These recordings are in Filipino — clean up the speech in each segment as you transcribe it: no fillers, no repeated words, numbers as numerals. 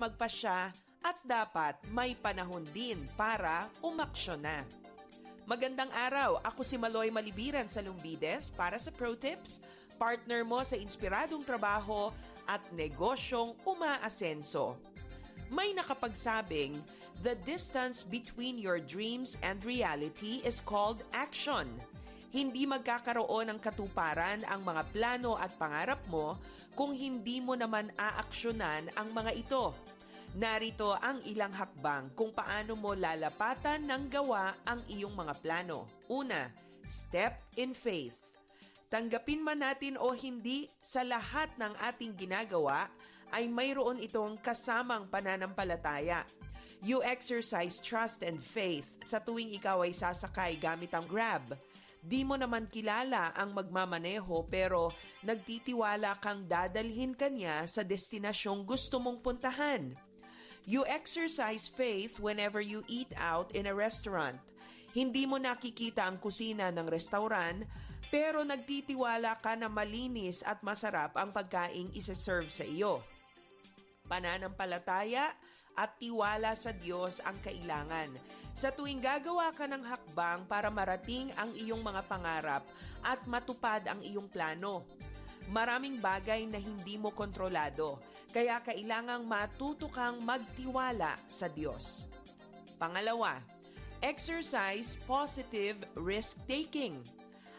magpasya at dapat may panahon din para umaksyon na. Magandang araw, ako si Maloy Malibiran sa Lumbides para sa Pro Tips, partner mo sa inspiradong trabaho at negosyong umaasenso. May nakapagsabing, the distance between your dreams and reality is called action. Hindi magkakaroon ng katuparan ang mga plano at pangarap mo kung hindi mo naman aaksyonan ang mga ito. Narito ang ilang hakbang kung paano mo lalapatan ng gawa ang iyong mga plano. Una, step in faith. Tanggapin man natin o hindi, sa lahat ng ating ginagawa ay mayroon itong kasamang pananampalataya. You exercise trust and faith sa tuwing ikaw ay sasakay gamit ang Grab. Di mo naman kilala ang magmamaneho pero nagtitiwala kang dadalhin kanya sa destinasyong gusto mong puntahan. You exercise faith whenever you eat out in a restaurant. Hindi mo nakikita ang kusina ng restauran pero nagtitiwala ka na malinis at masarap ang pagkaing isa-serve sa iyo. Pananampalataya at tiwala sa Diyos ang kailangan. Sa tuwing gagawa ka ng hakbang para marating ang iyong mga pangarap at matupad ang iyong plano. Maraming bagay na hindi mo kontrolado, kaya kailangang matuto kang magtiwala sa Diyos. Pangalawa, exercise positive risk-taking.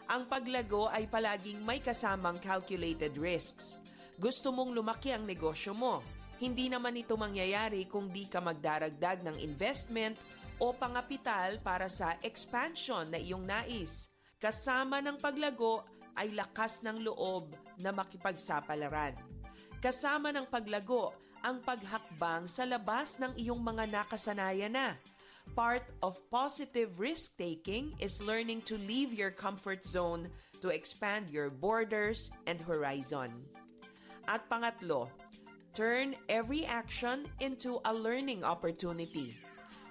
Ang paglago ay palaging may kasamang calculated risks. Gusto mong lumaki ang negosyo mo. Hindi naman ito mangyayari kung di ka magdaragdag ng investment o pangapital para sa expansion na iyong nais. Kasama ng paglago ay lakas ng loob na makipagsapalaran. Kasama ng paglago ang paghakbang sa labas ng iyong mga nakasanayan na. Part of positive risk-taking is learning to leave your comfort zone to expand your borders and horizon. At pangatlo, turn every action into a learning opportunity.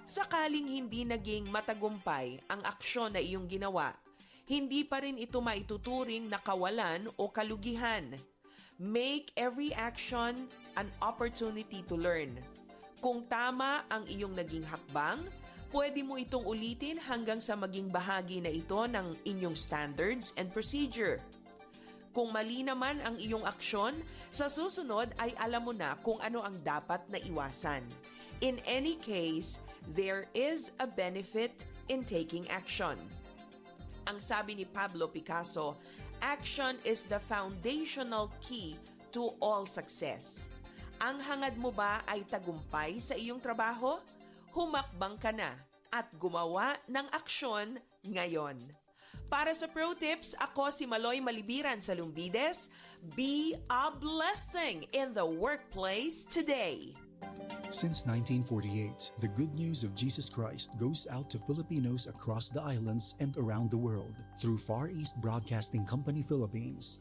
Sakaling hindi naging matagumpay ang aksyon na iyong ginawa, hindi pa rin ito maituturing na kawalan o kalugihan. Make every action an opportunity to learn. Kung tama ang iyong naging hakbang, pwede mo itong ulitin hanggang sa maging bahagi na ito ng inyong standards and procedure. Kung mali naman ang iyong aksyon, sa susunod ay alam mo na kung ano ang dapat na iwasan. In any case, there is a benefit in taking action. Ang sabi ni Pablo Picasso, action is the foundational key to all success. Ang hangad mo ba ay tagumpay sa iyong trabaho? Humakbang ka na at gumawa ng aksyon ngayon. Para sa Pro Tips, ako si Maloy Malibiran sa Lumbides. Be a blessing in the workplace today. Since 1948, the good news of Jesus Christ goes out to Filipinos across the islands and around the world through Far East Broadcasting Company Philippines.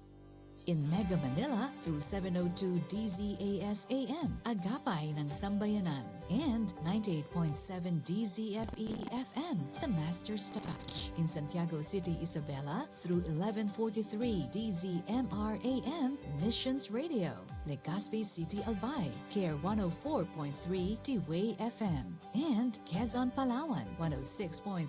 In Mega Manila through 702 DZAS AM, Agapay ng Sambayanan, and 98.7 DZFE FM, The Master's Touch. In Santiago City, Isabela through 1143 DZMR AM, Missions Radio. Legazpi City, Albay, Care 104.3 T-Way FM, and Quezon, Palawan, 106.3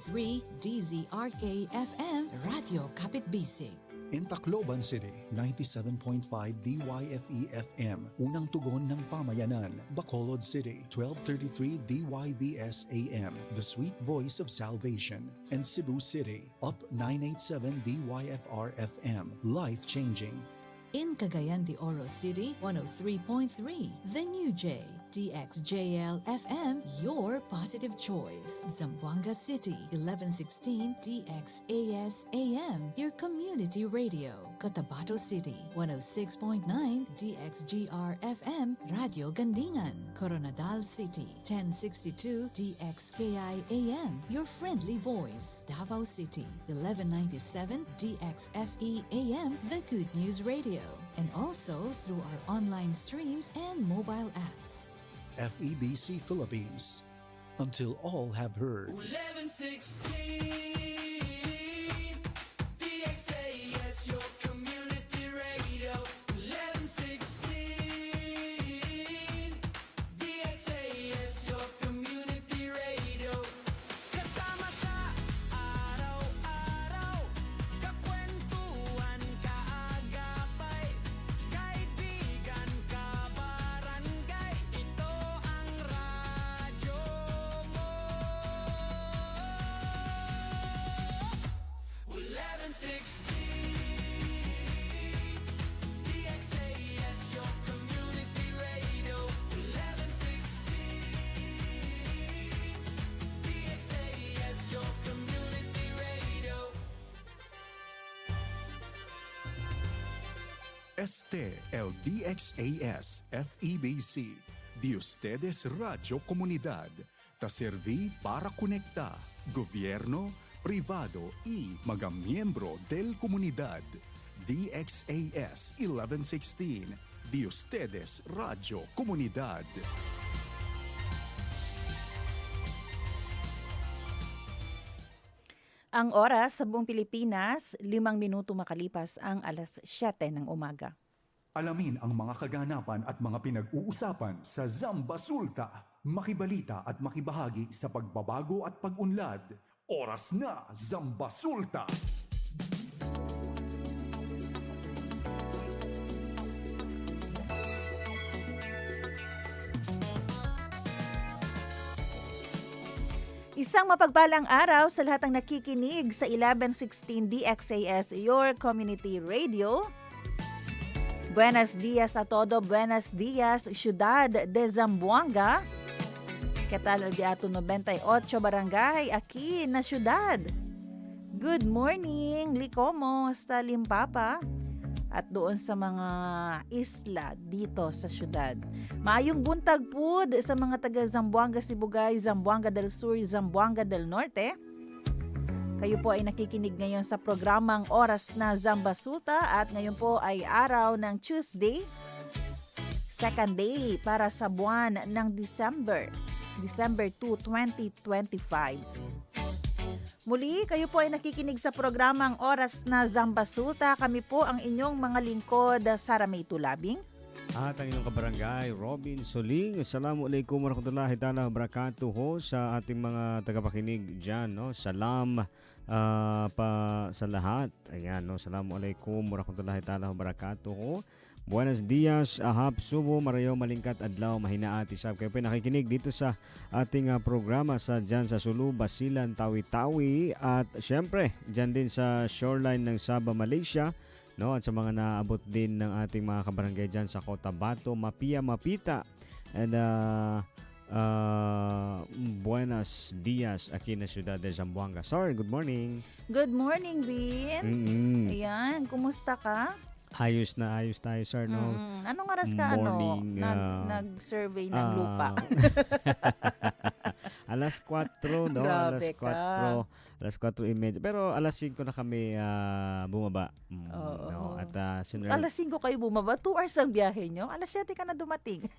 DZRK FM, Radio Kapitbisig. In Tacloban City, 97.5 DYFE FM, Unang Tugon ng Pamayanan, Bacolod City, 1233 DYVS AM, The Sweet Voice of Salvation, and Cebu City, Up 987 DYFR FM, Life Changing. In Cagayan de Oro City, 103.3 The New J, DXJL FM, your positive choice. Zamboanga City, 1116 DXAS AM, your community radio. Cotabato City, 106.9 DXGR FM, Radio Gandingan. Coronadal City, 1062 DXKI AM, your friendly voice. Davao City, 1197 DXFE AM, the Good News Radio. And also through our online streams and mobile apps. FEBC Philippines. Until all have heard. 1116 DXAS, your community radio. 1116 DXAS. Este el DXAS FEBC, de ustedes Radio Comunidad, ta serví para conectar gobierno, privado y mga miyembro del comunidad. DXAS 1116, de ustedes Radio Comunidad. Ang oras sa buong Pilipinas, 5 minuto makalipas ang alas 7 ng umaga. Alamin ang mga kaganapan at mga pinag-uusapan sa Zamba Sulta. Makibalita at makibahagi sa pagbabago at pag-unlad. Oras na, Zamba Sulta! Isang mapagpalang araw sa lahat ng nakikinig sa 1116 DXAS, your community radio. Buenos dias a todo, buenos dias, Ciudad de Zamboanga. ¿Qué tal el día 98 barangay aquí na ciudad? Good morning, Licomo, sa Limpapa. At doon sa mga isla dito sa syudad. Maayong buntag po sa mga taga Zamboanga, Sibugay, Zamboanga del Sur, Zamboanga del Norte. Kayo po ay nakikinig ngayon sa programang Oras na Zamba Sulta at ngayon po ay araw ng Tuesday, second day para sa buwan ng December 2, 2025. Muli, kayo po ay nakikinig sa programang Oras na Zamba Sulta. Kami po ang inyong mga lingkod, Sara May Tulabing. At ang inyong kabarangay, Robin Soling. Assalamualaikum warahmatullahi ta'ala wabarakatuh sa ating mga tagapakinig dyan. No? Salam pa sa lahat. Ayan, no? Assalamualaikum warahmatullahi ta'ala wabarakatuh. Buenos dias, ahab, subo, marayaw, malingkat, adlaw, mahinaat, isab. Kayo po nakikinig dito sa ating programa sa dyan sa Sulu, Basilan, Tawi-Tawi at syempre dyan din sa shoreline ng Sabah, Malaysia, no? At sa mga naabot din ng ating mga kabarangay dyan sa Cotabato, Mapia, Mapita and buenos dias aquí na Ciudad de Zamboanga. Sorry, good morning. Good morning, Bin. Ayan, kumusta ka? Ayos na ayos tayo, sir, no? Anong oras ka Morning, nag-survey ng lupa? Alas 4, no? Grabe Alas 4:30. Pero alas 5 na kami bumaba. Oo. No? At Alas 5 kayo bumaba? 2 hours ang biyahe nyo? Alas 7 ka na dumating.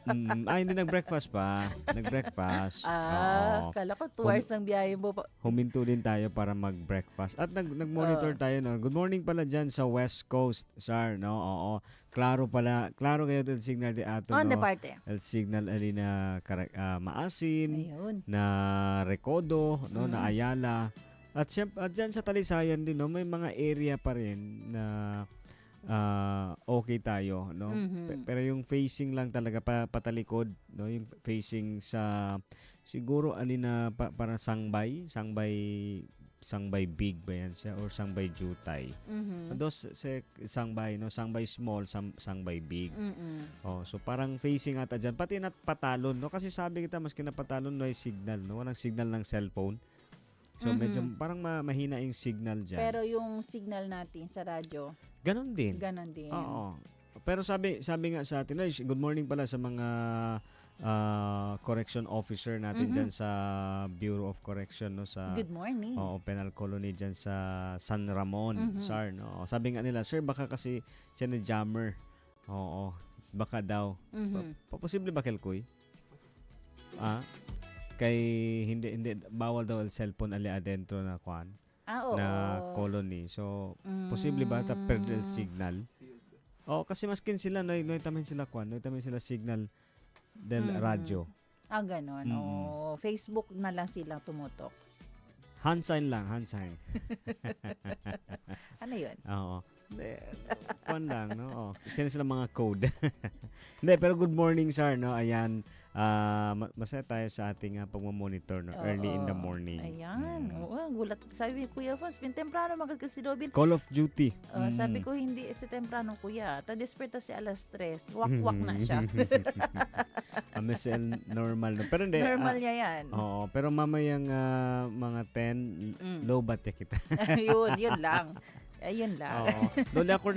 hindi nag-breakfast pa. Nag-breakfast. Kala ko 2 hours ang biyahe mo. Huminto din tayo para mag-breakfast. At nag-monitor tayo. No? Good morning pala dyan sa West Coast, sir. No? Oo. Klaro pala. Klaro kayo el signal de ato. On no? the parte. El signal alina Maasin, Ayun. na Recodo, no? Na Ayala. At syempre, at dyan sa Talisayan din, no? May mga area pa rin na okay tayo, no? Pero yung facing lang talaga patalikod, no? Yung facing sa siguro alina para Sangbay big ba yan siya or Sangbay Jutay. Dos Sangbay, no? Sangbay small, Sangbay big. Oh, so parang facing ata dyan. Pati na patalon, no? Kasi sabi kita maski na patalon no ay signal, no? Walang signal ng cellphone. So medyo parang mahina yung signal dyan. Pero yung signal natin sa radyo, ganon din. Oo. Pero sabi nga sa atin, good morning pala sa mga correction officer natin dyan sa Bureau of Correction, no? Sa good morning. penal colony dyan sa San Ramon, sir, no? Sabi nga nila, sir, baka kasi siya na jammer. Oo. Baka daw. Posible ba kelkoy? Kay hindi bawal daw ang cellphone ali adentro na kwan na colony. So posible ba ta perdel signal? Kasi maskin sila no tamen sila kwan, no tamen sila signal del radyo. Ganon. Facebook na lang silang tumutok. Hand sign lang, hand sign. Ano yun? Oo. Kwan lang, no? Sila sila mga code. Hindi, pero good morning, sir, no? Ayan, masaya tayo sa ating pagmamonitor, no? Early in the morning. Ayan. Gulat. Sabi, Kuya Fons, temprano magad si Robin. Call of Duty. Sabi ko, hindi si temprano, Kuya. Ta-desperta si alas 3. Wak-wak na siya. MSL normal, no? Pero hindi. Normal niya yan. Oo, pero mamayang mga 10, low bat kita. yun lang. Ayun lang. Oo. Doon ako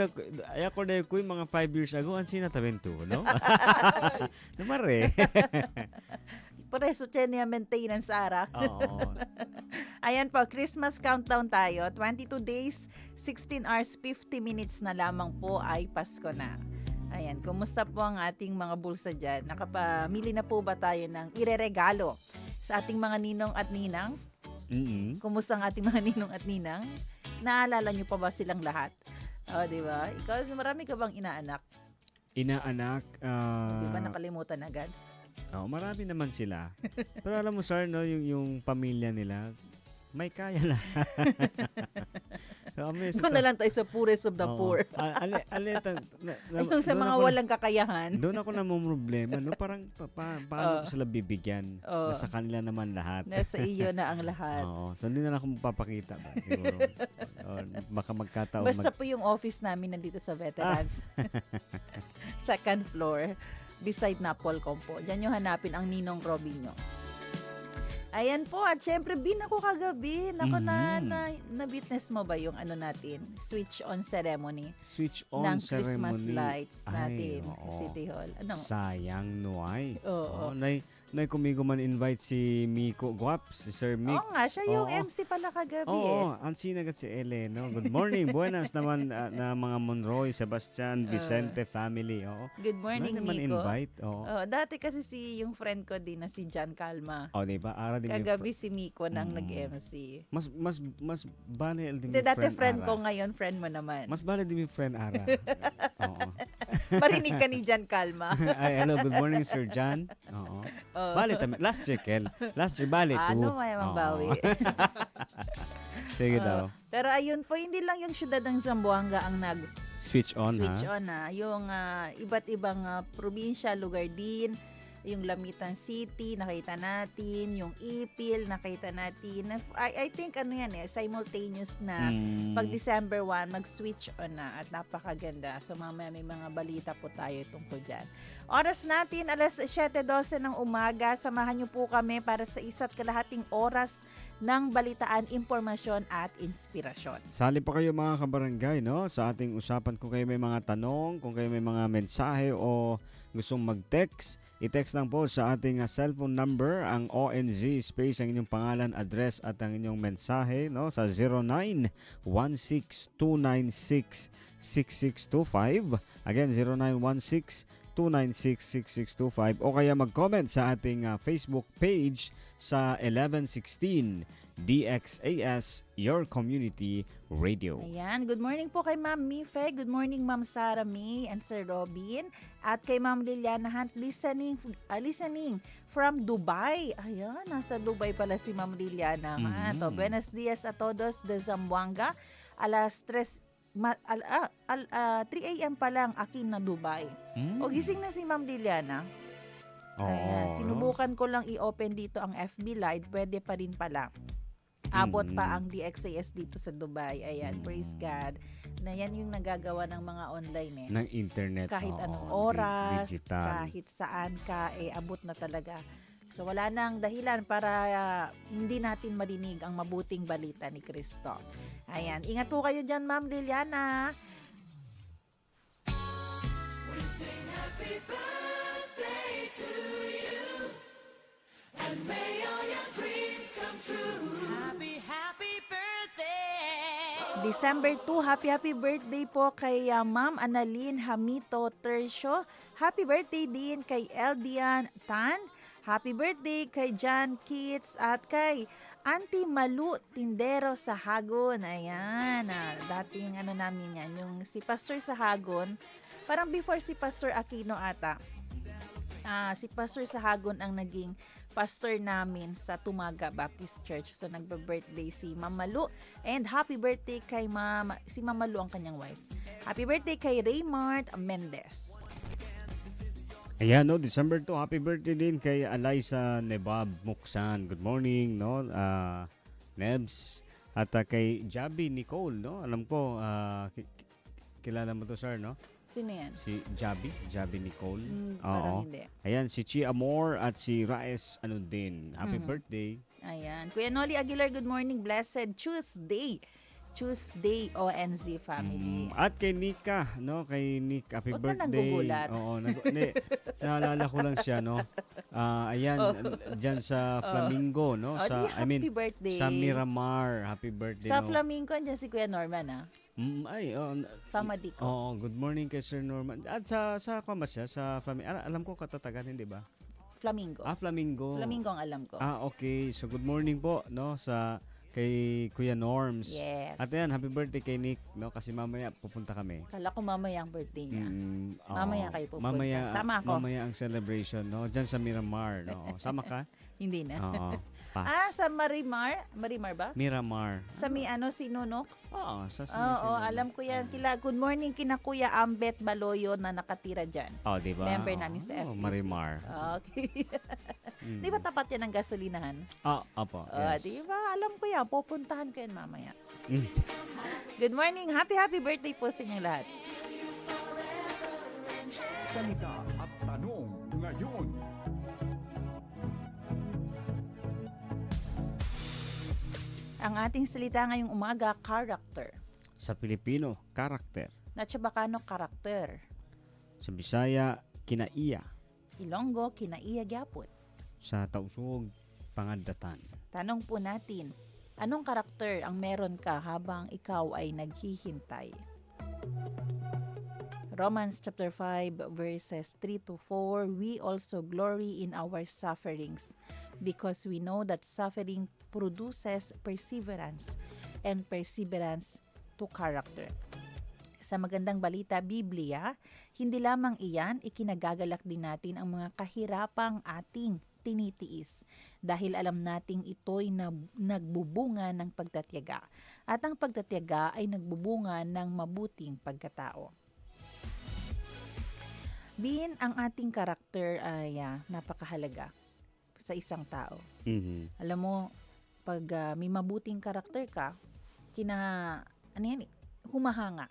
na ko yung mga 5 years ago, ang sinatawin to, no? Namare. Pareso siya niya maintenance ara. Oo. Ayan po, Christmas countdown tayo. 22 days, 16 hours, 50 minutes na lamang po ay Pasko na. Ayan, kumusta po ang ating mga bulsa dyan? Nakapamili na po ba tayo ng ireregalo sa ating mga ninong at ninang? Mm-mm. Kumusta ang ating mga ninong at ninang? Naalala niyo pa ba silang lahat? O, di ba? Ikaw, marami ka bang inaanak? Inaanak. Di ba nakalimutan agad? Marami naman sila. Pero alam mo, sir, no, yung pamilya nila, may kaya na. Doon na lang tayo sa poorest of the poor. Yung sa mga walang kakayahan. Doon ako namumroblema. No? Parang paano ko sila bibigyan? Nasa kanila naman lahat. Nasa iyo na ang lahat. So hindi na ako magpapakita ba? Siguro. Baka magkataon. Basta po yung office namin nandito sa Veterans. Second floor. Beside Napolcom po. Diyan yung hanapin ang Ninong Robin nyo. Ayan po, at syempre, ako kagabi. Nako, na-witness mo ba yung ano natin? Switch on ceremony. Switch on ng ceremony. Christmas lights natin. Oo. City Hall. Ano? Sayang, Nuay. Oo. Nay kumigo man invite si Miko Guaps, si Sir Mix. Oo nga, siya yung MC pala kagabi Oo, ang sinagat si Ele, no? Good morning, buenas naman na mga Monroy, Sebastian, Vicente family. Oo. Good morning, naman Nico. Invite. Oo. Dati kasi yung friend ko din na si John Calma. Diba? Ara din Kagabi si Miko nang nag-MC. Mas bale din Hindi, yung dati friend Ara. ko ngayon, friend mo naman. Mas bale din yung friend Ara. Oo. Marinig ka ni John Calma. Ay, hello, good morning, Sir John. Oo. Bale, last year, Kel. Last year, bale, Ano, may mambawi. Sige daw. Pero ayun po, hindi lang yung syudad ng Zamboanga ang Switch on, switch ha? on na. Yung iba't ibang probinsya, lugar din. Yung Lamitan City, nakita natin. Yung Ipil, nakita natin. I think ano yan simultaneous na pag December 1, mag-switch on na at napakaganda. So mamaya may mga balita po tayo tungkol dyan. Oras natin, alas 7:12 ng umaga. Samahan niyo po kami para sa isa't kalahating oras ng balitaan, impormasyon at inspirasyon. Sali pa kayo mga kabarangay, no? Sa ating usapan kung kayo may mga tanong, kung kayo may mga mensahe o gustong mag-text, i-text lang po sa ating cellphone number ang ONZ space ang inyong pangalan, address at ang inyong mensahe, no, sa 0916-296-6625. Again, 0916-296-6625, o kaya mag-comment sa ating Facebook page sa 1116 DXAS, your community radio. Ayan, good morning po kay Ma'am Mife, good morning Ma'am Sarah May and Sir Robin, at kay Ma'am Liliana Hunt, listening from Dubai. Ayan, nasa Dubai pala si Ma'am Liliana. Buenos dias a todos de Zamboanga. Alas 3 a.m. pa lang akin na Dubai. O gising na si Ma'am Liliana. Ayan, sinubukan ko lang i-open dito ang FB Live, pwede pa rin pala. Abot pa ang DXAS dito sa Dubai. Ayan, praise God. Na yan yung nagagawa ng mga online Ng internet. Kahit anong oras, digital. kahit saan ka, abot na talaga. So wala nang dahilan para hindi natin marinig ang mabuting balita ni Kristo. Ayan, ingat po kayo dyan, Ma'am Liliana. We sing happy birthday to you, and may all your dreams come true. Happy birthday. December 2, happy birthday po kay Ma'am Annalyn Hamito Tercio. Happy birthday din kay Eldian Tan. Happy birthday kay John Kitts at kay Auntie Malu Tindero sa Hagon. Ayan, dating namin yan, yung si Pastor sa Hagon. Parang before si Pastor Aquino ata. Si Pastor sa Hagon ang naging pastor namin sa Tumaga Baptist Church. So nagbe-birthday si Ma'am Malu, and happy birthday kay si Ma'am Malu ang kanyang wife. Happy birthday kay Raymart Mendez. Ayan, no, December 2, happy birthday din kay Eliza Nebab Muksan. Good morning, no, Nebs. At kay Jabi Nicole, no, alam ko, kilala mo to, sir, no? Sino yan? Si Jabi Nicole. Parang hindi. Ayan, si Chi Amor at si Raes din. Happy birthday. Ayan. Kuya Noli Aguilar, good morning. Blessed Tuesday Tuesday ONZ family. At kay Nika, no? Kay Nick, happy Huwag ka nang birthday. gugulat. Oo, naalala ko lang siya, no? Ayan, diyan sa Flamingo, no? Oh, di, happy birthday. Sa Miramar, happy birthday. Sa no? Flamingo, andyan si Kuya Norman, ah. Famadico. Oo, good morning kay Sir Norman. At sa kama siya, sa Flamingo. Alam ko katatagan, hindi ba? Flamingo. Flamingo. Flamingo ang alam ko. Okay. So, good morning po, no? Kay Kuya Norms. Yes. At ayan, happy birthday kay Nick, no? Kasi mamaya pupunta kami. Kala ko mamaya ang birthday niya. Oo. Mamaya kayo pupunta. Sama ako. Mamaya ang celebration, no? Diyan sa Miramar, no? Sama ka? Hindi na. Oo. Pass. Sa Marimar? Marimar ba? Miramar. Sa si Nunok? Oo, sa Oo, alam ko yan. Good morning kina Kuya Ambet Baloyo na nakatira dyan. Oh, di ba? Member namin sa FPC. Marimar. Okay. Di ba tapat yan ang gasolinahan? Opo. Yes. Di ba? Alam ko yan. Pupuntahan ko yan mamaya. Mm. Good morning. Happy birthday po sa inyong lahat. Salita at tanong ngayon. Ang ating salita ngayong umaga, character. Sa Pilipino, karakter. Natsabakano, karakter. Sa Bisaya, kinaiya. Ilonggo, kinaiya gyapon. Sa Tausug, pangadatan. Tanong po natin, anong karakter ang meron ka habang ikaw ay naghihintay? Romans chapter 5 verses 3 to 4, we also glory in our sufferings because we know that suffering produces perseverance and perseverance to character. Sa magandang balita, Biblia, hindi lamang iyan, ikinagagalak din natin ang mga kahirapang ating tinitiis dahil alam nating ito'y nagbubunga ng pagtatiyaga at ang pagtatiyaga ay nagbubunga ng mabuting pagkatao. Bin, ang ating karakter ay napakahalaga sa isang tao. Mm-hmm. Alam mo, pag may mabuting karakter ka, humahanga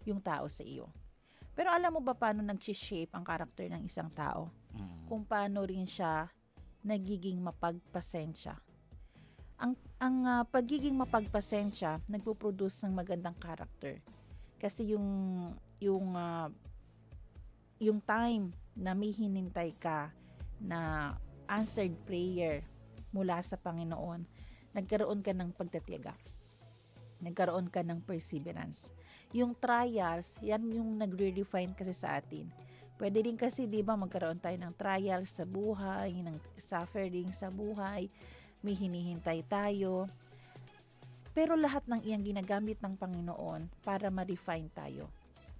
yung tao sa iyo. Pero alam mo ba paano nag-shape ang karakter ng isang tao? Kung paano rin siya nagiging mapagpasensya. Ang pagiging mapagpasensya nagpo-produce ng magandang karakter. Kasi yung time na may hinintay ka na answered prayer mula sa Panginoon, nagkaroon ka ng pagtatiyaga. Nagkaroon ka ng perseverance. Yung trials, yan yung nagre-refine kasi sa atin. Pwede rin kasi, di ba, magkaroon tayo ng trials sa buhay, ng suffering sa buhay, may hinihintay tayo. Pero lahat ng iyang ginagamit ng Panginoon para ma-refine tayo,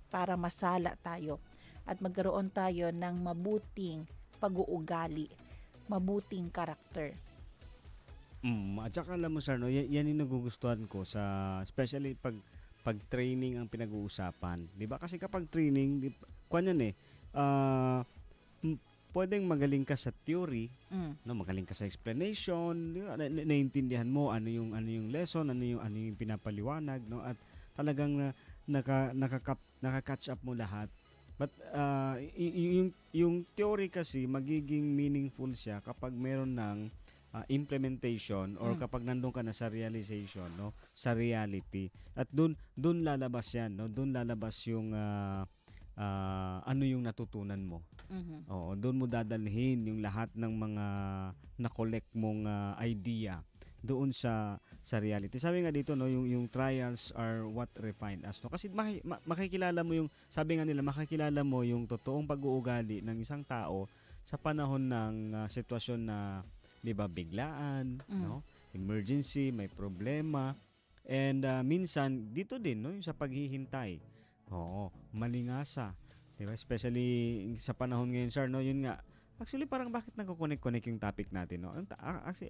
para masala tayo, at magkaroon tayo ng mabuting pag-uugali, mabuting karakter. At saka alam mo, sir, no, yan yung nagugustuhan ko sa, especially pag training ang pinag-uusapan. 'Di ba? Kasi kapag training, pwedeng magaling ka sa theory, no, magaling ka sa explanation, naiintindihan mo ano yung lesson, ano yung pinapaliwanag, no, at talagang naka-catch up mo lahat. But yung theory kasi magiging meaningful siya kapag meron ng implementation or kapag nandun ka na sa realization, no, sa reality. At doon lalabas yan, no, doon lalabas yung ano yung natutunan mo. Oo, doon mo dadalhin yung lahat ng mga na-collect mong idea doon sa reality. Sabi nga dito, no, yung trials are what refine us, no, kasi makikilala mo yung, sabi nga nila, makikilala mo yung totoong pag-uugali ng isang tao sa panahon ng sitwasyon na, 'di ba, biglaan, no? Emergency, may problema. And minsan dito din, no, yung sa paghihintay. Oo, malingasa. 'Di ba? Especially sa panahon ngayon, sir, no, yun nga. Actually, parang bakit nagko-connect yung topic natin, no? Actually,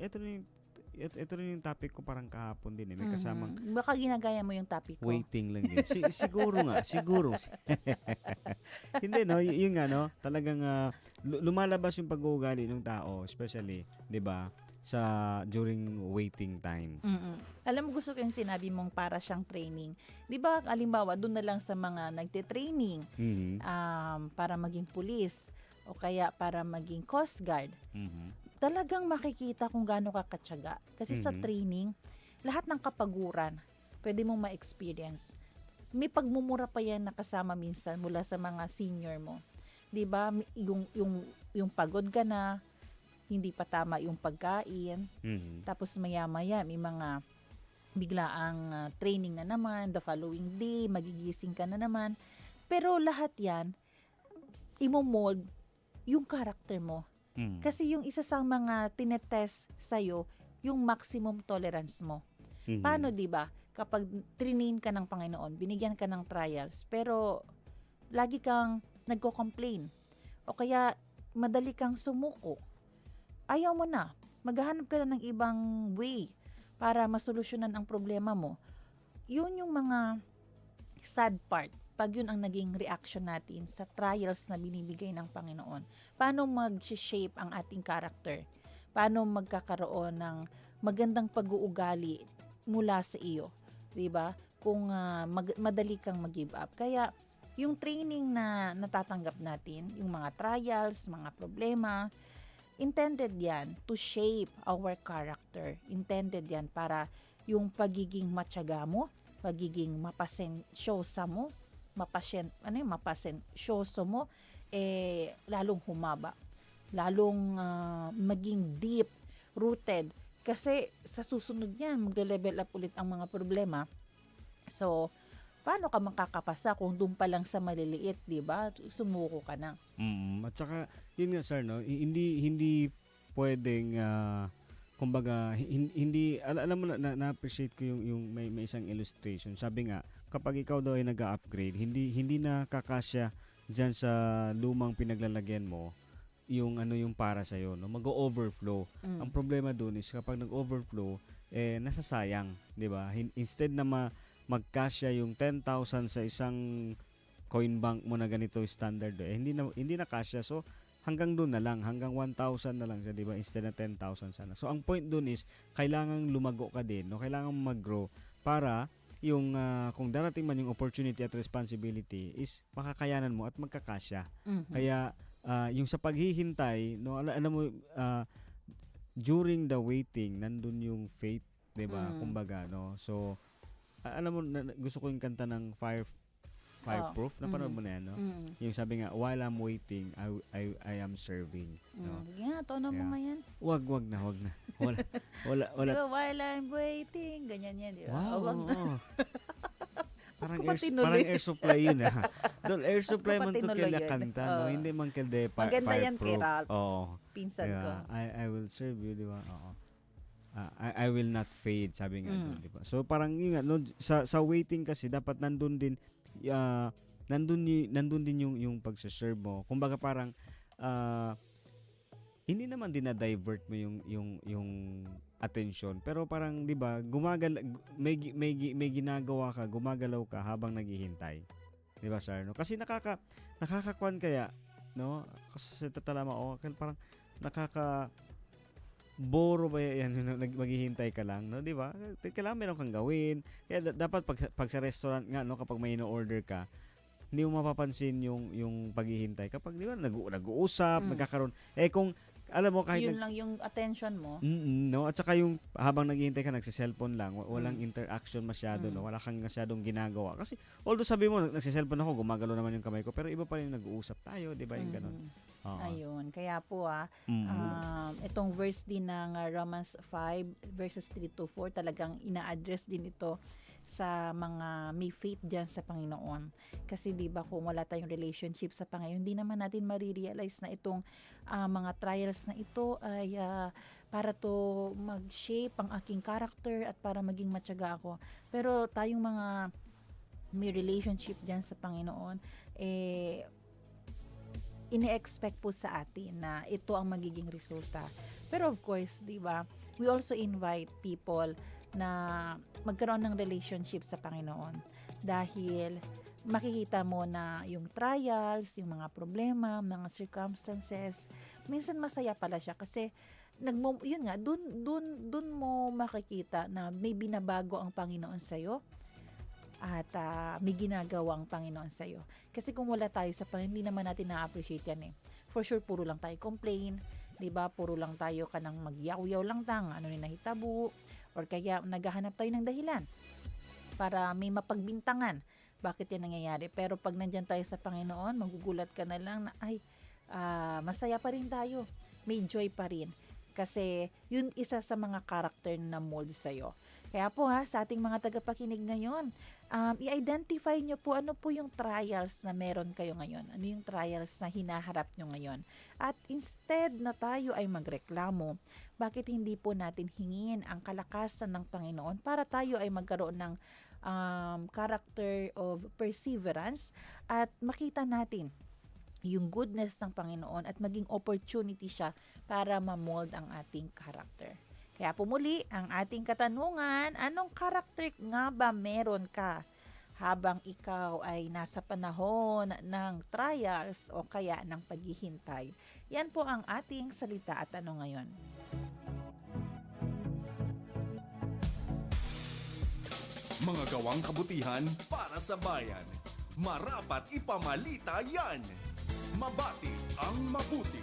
ito rin yung topic ko parang kahapon din, may kasamang Baka ginagaya mo yung topic ko. waiting lang din. Siguro. Hindi, no, yun nga, no, talagang lumalabas yung pag-uugali ng tao, especially, 'di ba, sa during waiting time. Alam mo, gusto ko yung sinabi mong para siyang training. 'Di ba, halimbawa, doon na lang sa mga nagte-training para maging pulis o kaya para maging Coast Guard. Talagang makikita kung gaano ka katyaga. Kasi sa training, lahat ng kapaguran pwede mong ma-experience. May pagmumura pa yan nakasama minsan mula sa mga senior mo. 'Di ba? Yung pagod ka na, hindi pa tama yung pagkain. Tapos maya-maya may mga biglaang training na naman, the following day magigising ka na naman. Pero lahat 'yan imo-mold yung character mo. Kasi yung isa sa mga tinetest sa'yo, yung maximum tolerance mo. Paano, 'di ba? Kapag trinain ka ng Panginoon, binigyan ka ng trials, pero lagi kang nagko-complain o kaya madali kang sumuko. Ayaw mo na. Maghahanap ka na ng ibang way para masolusyonan ang problema mo. Yun yung mga sad part. Pag yun ang naging reaction natin sa trials na binibigay ng Panginoon. Paano mag-shape ang ating character? Paano magkakaroon ng magandang pag-uugali mula sa iyo? 'Di ba? Kung madali kang mag-give up. Kaya yung training na natatanggap natin, yung mga trials, mga problema, intended yan to shape our character. Intended yan para yung pagiging matyaga mo, pagiging mapasensyosa mo, mapasensyoso mo, lalong humaba, lalong maging deep rooted. Kasi sa susunod yan, magle-level up ulit ang mga problema. So, paano ka makakapasa kung doon pa lang sa maliliit, 'di ba? Sumuko ka na. At saka yun nga sir, no, hindi pwedeng kumbaga hindi alam mo na-appreciate ko yung may isang illustration. Sabi nga kapag ikaw daw ay nag-upgrade, hindi na kakasya diyan sa lumang pinaglalagyan mo yung yung para sa no, mag-overflow. Ang problema doon is kapag nag-overflow nasasayang, 'di ba? Instead na magkasya yung 10,000 sa isang coin bank mo na ganito standard, hindi na kasya. So hanggang doon na lang, hanggang 1,000 na lang siya, 'di ba? Instead na 10,000 sana. So ang point doon is kailangang lumago ka din, no? Kailangang mag-grow para yung kung darating man yung opportunity at responsibility is makakayanan mo at magkakasya. Kaya yung sa paghihintay, no, alam mo during the waiting nandun yung faith, 'di ba? Kumbaga, no. So alam mo gusto ko yung kanta ng Fireproof. Napanood mo na yan, no? Yung sabi nga, while I'm waiting, I am serving. No? Sige nga, tono mo nga yan. Wag na. Wala. Diba, while I'm waiting, ganyan yan, di ba? Wow, Wag na. parang air supply yun, ha? Doon, air supply man to kaya kanta, no? Hindi man kaya maganda yan kay Fireproof. Ralph. Oo. Pinsan ko. I will serve you, di ba? Oo. I will not fade, sabi nga doon, di ba? So parang yun nga, no, sa waiting kasi dapat nandun din yung pagse-serve mo. Kumbaga parang hindi naman dinadivert mo yung attention, pero parang 'di ba, may ginagawa ka, gumagalaw ka habang naghihintay. 'Di ba, sir? No? Kasi nakakakuan kaya, no? Kasi tatalama parang boro ba yan, maghihintay ka lang, no, di ba? Kailangan meron kang gawin. Kaya dapat pag sa restaurant nga, no, kapag may ino-order ka, hindi mo mapapansin yung paghihintay kapag di ba nag-uusap, nagkakaroon. Kung alam mo kahit yun lang yung attention mo. No, at saka yung habang naghihintay ka nagse-cellphone lang, walang interaction masyado, no, wala kang masyadong ginagawa. Kasi although sabi mo nagse-cellphone ako, gumagalaw naman yung kamay ko, pero iba pa rin nag-uusap tayo, di ba, yung ganun. Ayun, kaya po itong verse din ng Romans 5 verses 3 to 4 talagang ina-address din ito sa mga may faith diyan sa Panginoon. Kasi 'di ba kung wala tayong relationship sa Panginoon, hindi naman natin ma-realize na itong mga trials na ito ay para to mag-shape ang aking character at para maging matyaga ako. Pero tayong mga may relationship diyan sa Panginoon, ine-expect po sa atin na ito ang magiging resulta. Pero of course, 'di ba? We also invite people na magkaroon ng relationship sa Panginoon dahil makikita mo na yung trials, yung mga problema, mga circumstances, minsan masaya pala siya kasi yun nga, dun mo makikita na may binabago ang Panginoon sa'yo at may ginagawa ang Panginoon sa'yo. Kasi kung wala tayo sa Panginoon, hindi naman natin na-appreciate yan. For sure, puro lang tayo complain, 'di ba? Puro lang tayo kanang magyaw-yaw lang tang ano ni nahitabo, or kaya naghahanap tayo ng dahilan para may mapagbintangan bakit yan nangyayari. Pero pag nandyan tayo sa Panginoon, magugulat ka na lang na masaya pa rin tayo. May joy pa rin. Kasi yun isa sa mga karakter na mold sa'yo. Kaya po sa ating mga tagapakinig ngayon, i-identify nyo po ano po yung trials na meron kayo ngayon. Ano yung trials na hinaharap nyo ngayon. At instead na tayo ay magreklamo, bakit hindi po natin hingin ang kalakasan ng Panginoon para tayo ay magkaroon ng character of perseverance at makita natin yung goodness ng Panginoon at maging opportunity siya para ma-mold ang ating character. Kaya pumuli ang ating katanungan, anong character nga ba meron ka habang ikaw ay nasa panahon ng trials o kaya ng paghihintay? Yan po ang ating salita at tanong ngayon. Mga gawang kabutihan para sa bayan. Marapat ipamalita yan. Mabati ang mabuti.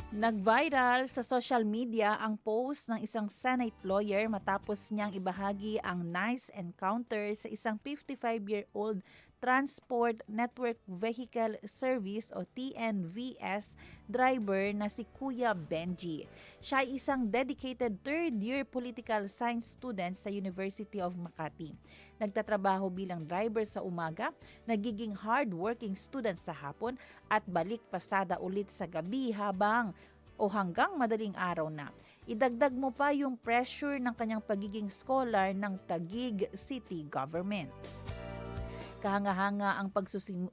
Nag-viral sa social media ang post ng isang Senate lawyer matapos niyang ibahagi ang nice encounter sa isang 55-year-old Transport Network Vehicle Service o TNVS driver na si Kuya Benji. Siya ay isang dedicated third-year political science student sa University of Makati. Nagtatrabaho bilang driver sa umaga, nagiging hard-working student sa hapon at balik pasada ulit sa gabi hanggang madaling araw na. Idagdag mo pa yung pressure ng kanyang pagiging scholar ng Taguig City Government. Kahanga-hanga ang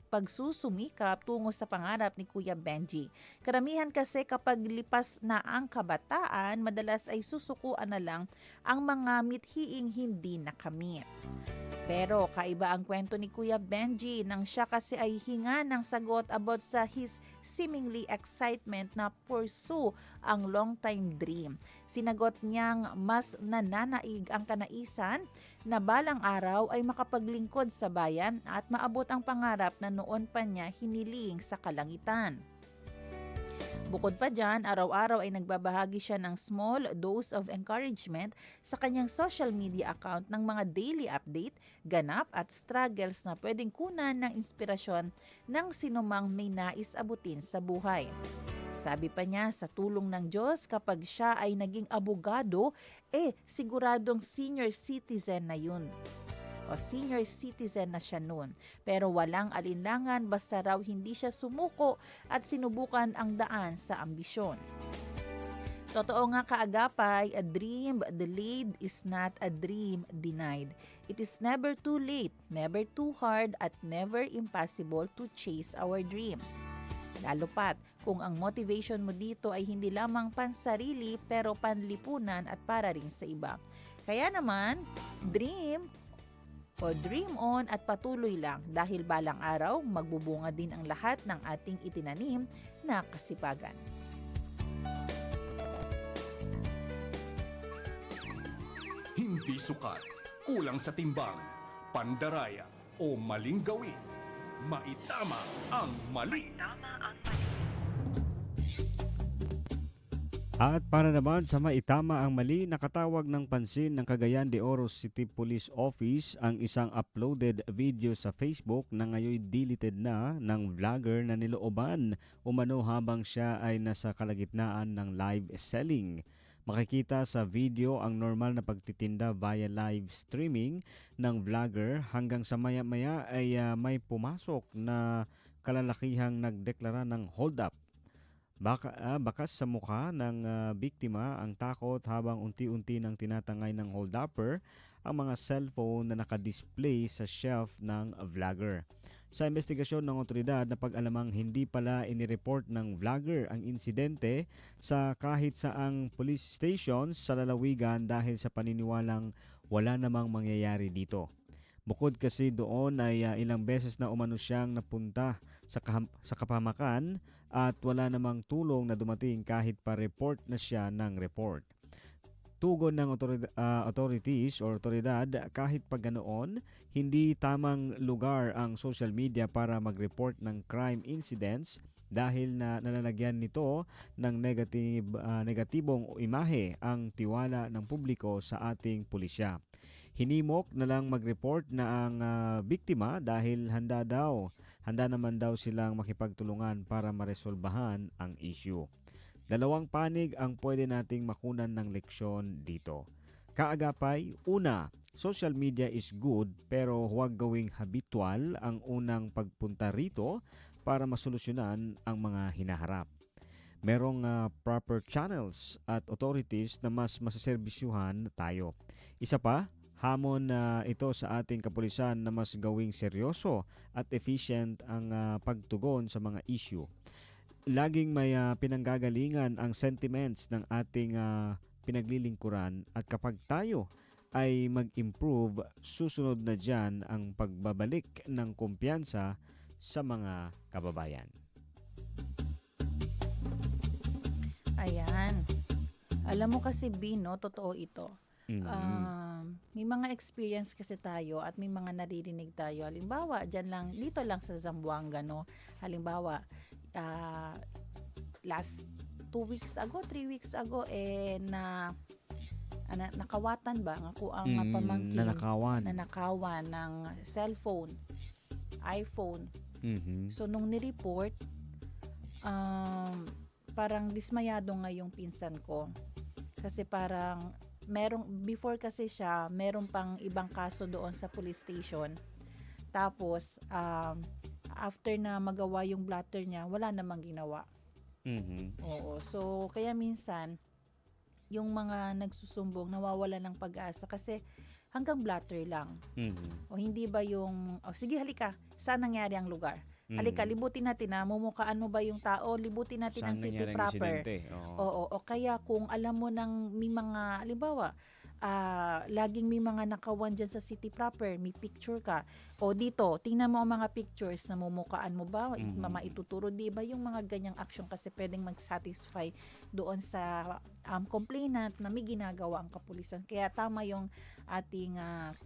pagsusumikap tungo sa pangarap ni Kuya Benji. Karamihan kasi kapag lipas na ang kabataan, madalas ay susukuan na lang ang mga mithiing hindi nakamit. Pero kaiba ang kwento ni Kuya Benji nang siya kasi ay hinga ng sagot about sa his seemingly excitement na pursue ang long-time dream. Sinagot niyang mas nananaig ang kanaisan na balang araw ay makapaglingkod sa bayan at maabot ang pangarap na noon pa niya hiniling sa kalangitan. Bukod pa dyan, araw-araw ay nagbabahagi siya ng small dose of encouragement sa kanyang social media account ng mga daily update, ganap at struggles na pwedeng kunan ng inspirasyon ng sinumang may nais abutin sa buhay. Sabi pa niya, sa tulong ng Diyos, kapag siya ay naging abogado, siguradong senior citizen na yun. O senior citizen na siya noon. Pero walang alinlangan basta raw hindi siya sumuko at sinubukan ang daan sa ambisyon. Totoo nga kaagapay, a dream delayed is not a dream denied. It is never too late, never too hard at never impossible to chase our dreams. Lalo pat kung ang motivation mo dito ay hindi lamang pansarili pero panlipunan at para rin sa iba. Kaya naman, dream on at patuloy lang dahil balang araw magbubunga din ang lahat ng ating itinanim na kasipagan. Hindi sukat, kulang sa timbang, pandaraya o maling gawin. Maitama ang mali. At para naman sa maitama ang mali, nakatawag ng pansin ng Cagayan de Oro City Police Office ang isang uploaded video sa Facebook na ngayon deleted na ng vlogger na nilooban umano habang siya ay nasa kalagitnaan ng live selling. Makikita sa video ang normal na pagtitinda via live streaming ng vlogger hanggang sa maya-maya ay may pumasok na kalalakihang nagdeklara ng hold up. Bakas sa mukha ng biktima ang takot habang unti-unti nang tinatangay ng hold-upper ang mga cellphone na nakadisplay sa shelf ng vlogger. Sa investigasyon ng otoridad na pag-alamang hindi pala inireport ng vlogger ang insidente sa kahit saang police station sa lalawigan dahil sa paniniwalang wala namang mangyayari dito. Bukod kasi doon ay ilang beses na umano siyang napunta sa kapamakan at wala namang tulong na dumating kahit pa report na siya ng report. Tugon ng authorities or otoridad, kahit pa ganoon, hindi tamang lugar ang social media para mag-report ng crime incidents dahil na nalalagyan nito ng negatibong imahe ang tiwala ng publiko sa ating pulisya. Hinimok na lang mag-report na ang biktima dahil handa naman daw silang makipagtulungan para maresolbahan ang issue. Dalawang panig ang pwede nating makunan ng leksyon dito. Kaagapay, una, social media is good pero huwag gawing habitual ang unang pagpunta rito para masolusyonan ang mga hinaharap. Merong proper channels at authorities na mas masaserbisyuhan tayo. Isa pa, hamon na ito sa ating kapulisan na mas gawing seryoso at efficient ang pagtugon sa mga issue. Laging may pinanggagalingan ang sentiments ng ating pinaglilingkuran at kapag tayo ay mag-improve, susunod na dyan ang pagbabalik ng kumpiyansa sa mga kababayan. Ayan. Alam mo kasi, Bino, totoo ito. May mga experience kasi tayo at may mga naririnig tayo. Halimbawa, dito lang sa Zamboanga, no? Halimbawa, last 2 weeks ago, 3 weeks ago, nakawatan ba? Ako ang pamangkin. Nanakawan ng cellphone, iPhone. So, nung nireport, parang dismayado nga yung pinsan ko. Kasi parang, before kasi siya, meron pang ibang kaso doon sa police station. Tapos, after na magawa yung blatter niya, wala namang ginawa. Oo. So, kaya minsan, yung mga nagsusumbong, nawawala ng pag-asa kasi hanggang blatter lang. O hindi ba yung, sige halika, saan nangyari ang lugar? Halika, libutin natin mumukaan mo ba yung tao, libutin natin ang city proper. Oo. O kaya kung alam mo ng may mga, halimbawa, laging may mga nakawan dyan sa city proper, may picture ka. O dito, tingnan mo ang mga pictures na mumukaan mo ba, maituturo, di ba yung mga ganyang action kasi pwedeng mag-satisfy doon sa complainant na may ginagawa ang kapulisan. Kaya tama yung ating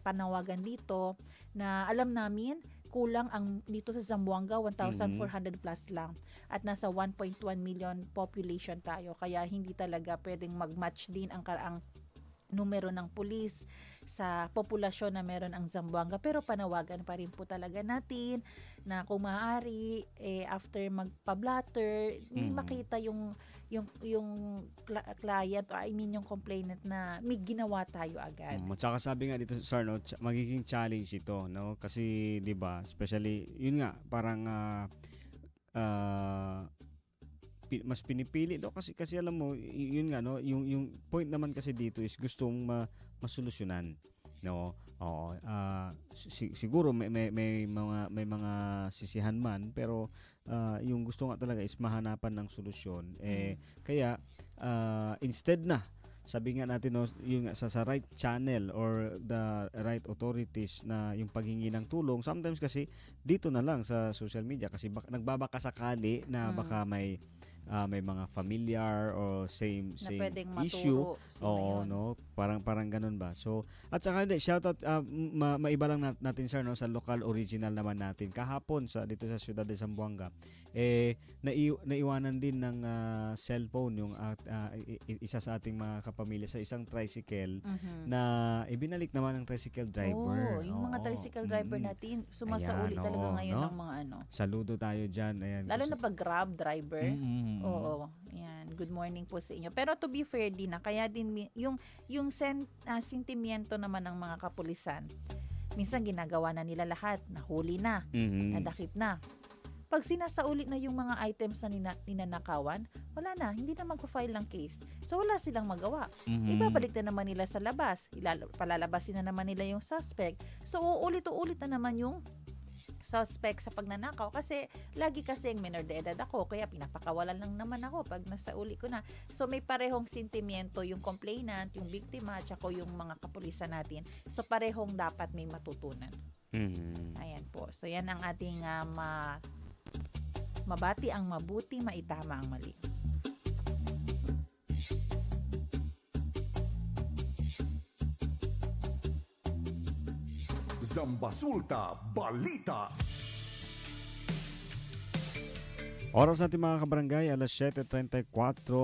panawagan dito na alam namin, kulang ang dito sa Zamboanga 1,400 plus lang at nasa 1.1 million population tayo, kaya hindi talaga pwedeng mag-match din ang numero ng pulis sa populasyon na meron ang Zamboanga. Pero panawagan pa rin po talaga natin na kung maaari, after magpa-blatter, may makita yung client or yung complainant na may ginawa tayo agad. Tsaka sabi nga dito, sir, no, magiging challenge ito, no? Kasi, di ba, especially, yun nga, parang mas pinipili do kasi alam mo yun nga, no, yung point naman kasi dito is gustong masolusyonan, no. Oo, siguro may mga sisihan man, pero yung gusto nga talaga is mahanapan ng solusyon. Kaya instead na sabi nga natin, no, yung sa right channel or the right authorities na yung paghingi ng tulong, sometimes kasi dito na lang sa social media kasi nagbabakasakali na baka may mga familiar or same issue. Oo, no, parang ganun ba. So at saka hindi, shoutout, maiba lang natin, sir, no, sa local original naman natin kahapon dito sa Ciudad de Zamboanga, naiwanan din ng cellphone yung isa sa ating mga kapamilya sa isang tricycle na ibinalik naman ng tricycle driver. Yung mga tricycle driver natin sumasauli talaga ngayon, no? Ng mga Saludo tayo dyan. Ayan, lalo na pag Grab driver. Oo. Ayan. Good morning po sa inyo. Pero to be fair din, kaya din yung sentimiento naman ng mga kapulisan. Minsan ginagawa na nila lahat, nahuli na, nadakip na. Pag sinasauli na yung mga items na ninanakawan, wala na, hindi na magpa-file ng case. So wala silang magawa. Ibabalik na naman nila sa labas. Palalabasin na naman nila yung suspect. So uulit-uulit na naman yung suspect sa pagnanakaw kasi lagi kasing minor de edad ako, kaya pinapakawalan lang naman ako pag nasauli ko na. So may parehong sentimiento yung complainant, yung biktima, at saka yung mga kapulisan natin. So parehong dapat may matutunan. Ayan po. So yan ang ating mabati ang mabuti, maitama ang mali. Zambasulta Balita. Oras natin mga kabarangay, alas 7:34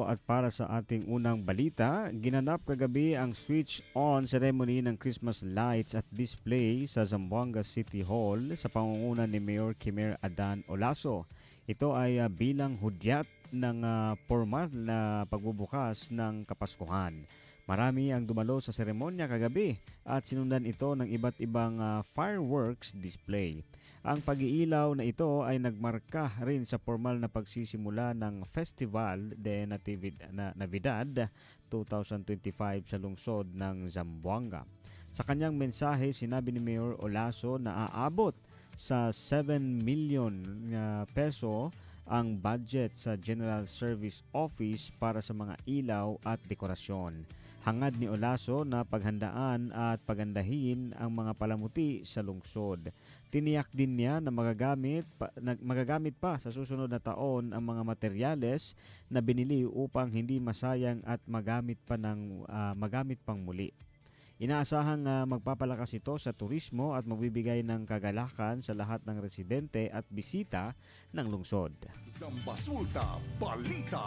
at para sa ating unang balita, ginanap kagabi ang switch-on ceremony ng Christmas lights at display sa Zamboanga City Hall sa pangunguna ni Mayor Kimer Adan Olaso. Ito ay bilang hudyat ng formal na pagbubukas ng Kapaskuhan. Marami ang dumalo sa seremonya kagabi at sinundan ito ng iba't ibang fireworks display. Ang pag-iilaw na ito ay nagmarka rin sa formal na pagsisimula ng Festival de Navidad 2025 sa lungsod ng Zamboanga. Sa kanyang mensahe, sinabi ni Mayor Olaso na aabot sa 7 million peso ang budget sa General Service Office para sa mga ilaw at dekorasyon. Hangad ni Olaso na paghandaan at pagandahin ang mga palamuti sa lungsod. Tiniyak din niya na magagamit pa sa susunod na taon ang mga materyales na binili upang hindi masayang at magamit pang muli. Inaasahang magpapalakas ito sa turismo at magbibigay ng kagalakan sa lahat ng residente at bisita ng lungsod. Zambasulta Balita.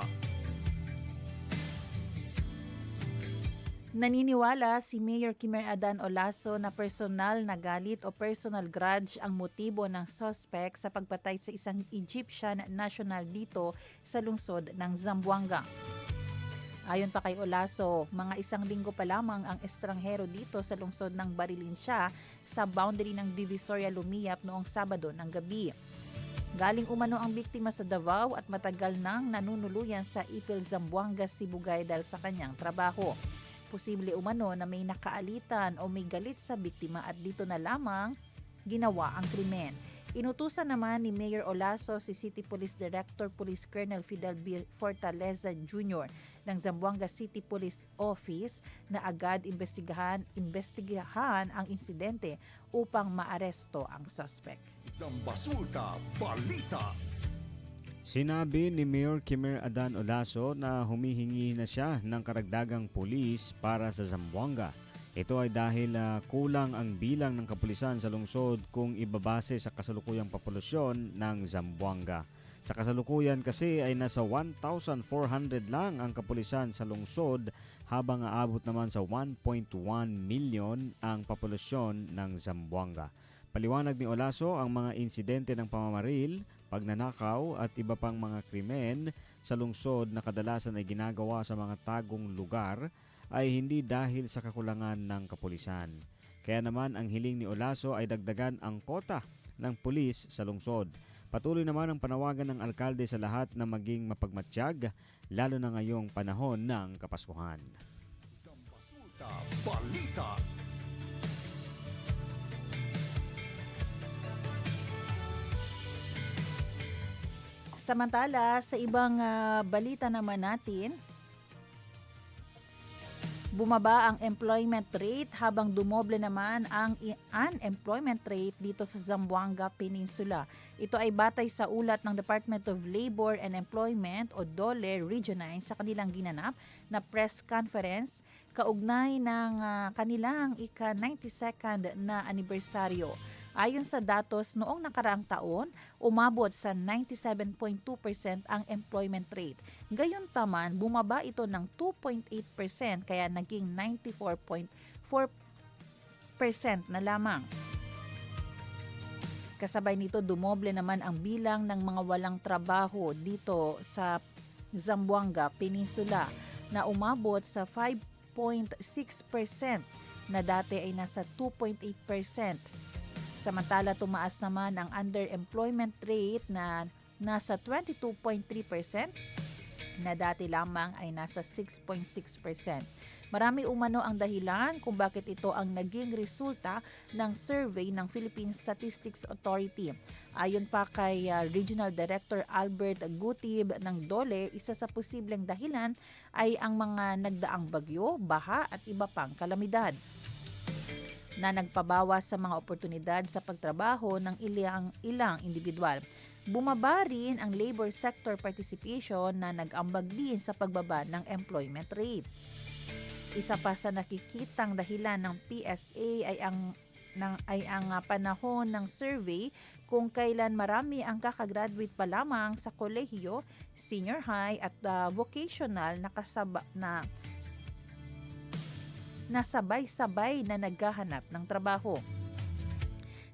Naniniwala si Mayor Kimer Adan Olaso na personal na galit o personal grudge ang motibo ng suspect sa pagpatay sa isang Egyptian national dito sa lungsod ng Zamboanga. Ayon pa kay Olaso, mga 1 linggo pa lamang ang estranghero dito sa lungsod ng Barilinsya sa boundary ng Divisoria Lumiyap noong Sabado ng gabi. Galing umano ang biktima sa Davao at matagal nang nanunuluyan sa Ipil, Zamboanga, Sibugay dahil sa kanyang trabaho. Posible umano na may nakaalitan o may galit sa biktima at dito na lamang ginawa ang krimen. Inutusan naman ni Mayor Olaso si City Police Director Police Colonel Fidel B. Fortaleza Jr. ng Zamboanga City Police Office na agad imbestigahan ang insidente upang maaresto ang suspect. Zambasulta Balita. Sinabi ni Mayor Kimer Adan Olaso na humihingi na siya ng karagdagang pulis para sa Zamboanga. Ito ay dahil kulang ang bilang ng kapulisan sa lungsod kung ibabase sa kasalukuyang populasyon ng Zamboanga. Sa kasalukuyan kasi ay nasa 1,400 lang ang kapulisan sa lungsod habang aabot naman sa 1.1 million ang populasyon ng Zamboanga. Paliwanag ni Olaso, ang mga insidente ng pamamaril, pagnanakaw at iba pang mga krimen sa lungsod na kadalasan ay ginagawa sa mga tagong lugar ay hindi dahil sa kakulangan ng kapulisan. Kaya naman ang hiling ni Olaso ay dagdagan ang kota ng pulis sa lungsod. Patuloy naman ang panawagan ng alkalde sa lahat na maging mapagmatsyag lalo na ngayong panahon ng Kapaskuhan. Zambasulta Balita. Samantala, sa ibang balita naman natin, bumaba ang employment rate habang dumoble naman ang unemployment rate dito sa Zamboanga Peninsula. Ito ay batay sa ulat ng Department of Labor and Employment o DOLE Region 9 sa kanilang ginanap na press conference kaugnay ng kanilang ika-92nd na anibersaryo. Ayon sa datos, noong nakaraang taon, umabot sa 97.2% ang employment rate. Gayunpaman, bumaba ito ng 2.8% kaya naging 94.4% na lamang. Kasabay nito, dumoble naman ang bilang ng mga walang trabaho dito sa Zamboanga Peninsula na umabot sa 5.6% na dati ay nasa 2.8%. Samantala, tumaas naman ang underemployment rate na nasa 22.3% na dati lamang ay nasa 6.6%. Marami umano ang dahilan kung bakit ito ang naging resulta ng survey ng Philippine Statistics Authority. Ayon pa kay Regional Director Albert Gutib ng DOLE, isa sa posibleng dahilan ay ang mga nagdaang bagyo, baha at iba pang kalamidad na nagpabawas sa mga oportunidad sa pagtrabaho ng ilang individual. Bumaba rin ang labor sector participation na nag-ambag din sa pagbaba ng employment rate. Isa pa sa nakikitang dahilan ng PSA ay ang ay ang panahon ng survey kung kailan marami ang kakagraduate pa lamang sa kolehiyo, senior high at vocational na sabay-sabay na naghahanap ng trabaho.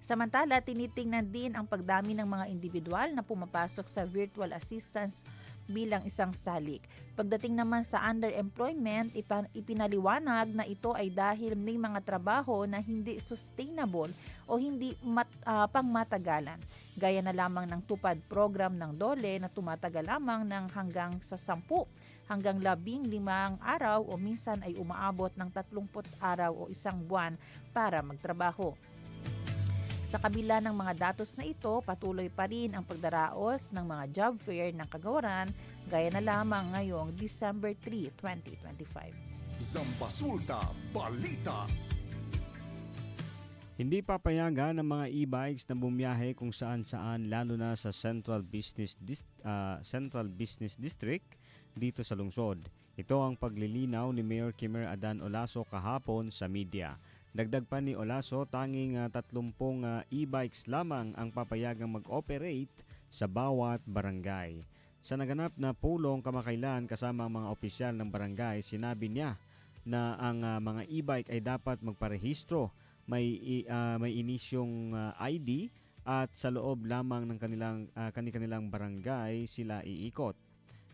Samantala, tinitingnan din ang pagdami ng mga individual na pumapasok sa virtual assistance bilang isang salik. Pagdating naman sa underemployment, ipinaliwanag na ito ay dahil may mga trabaho na hindi sustainable o hindi pangmatagalan. Gaya na lamang ng tupad program ng DOLE na tumatagal lamang ng hanggang sa 10 hanggang 15 araw o minsan ay umaabot ng 30 araw o isang buwan para magtrabaho. Sa kabila ng mga datos na ito, patuloy pa rin ang pagdaraos ng mga job fair ng kagawaran gaya na lamang ngayong December 3, 2025. Zambasulta Balita. Hindi papayagan ng mga e-bikes na bumiyahe kung saan-saan lalo na sa Central Business District dito sa lungsod. Ito ang paglilinaw ni Mayor Kimer Adan Olaso kahapon sa media. Dagdag pa ni Olaso, tanging 30 e-bikes lamang ang papayagang mag-operate sa bawat barangay. Sa naganap na pulong kamakailan kasama ang mga opisyal ng barangay, sinabi niya na ang mga e-bike ay dapat magparehistro, may inisyong ID at sa loob lamang ng kanilang barangay sila iikot.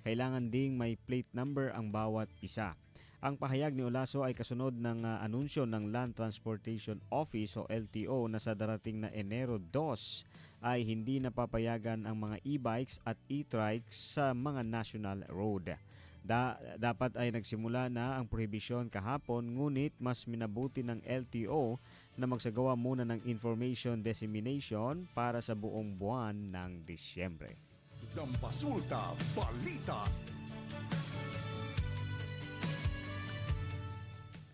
Kailangan ding may plate number ang bawat isa. Ang pahayag ni Olaso ay kasunod ng anunsyo ng Land Transportation Office o LTO na sa darating na Enero 2 ay hindi napapayagan ang mga e-bikes at e-trikes sa mga national road. Dapat ay nagsimula na ang prohibisyon kahapon, ngunit mas minabuti ng LTO na magsagawa muna ng information dissemination para sa buong buwan ng Disyembre. Zambasulta Balita.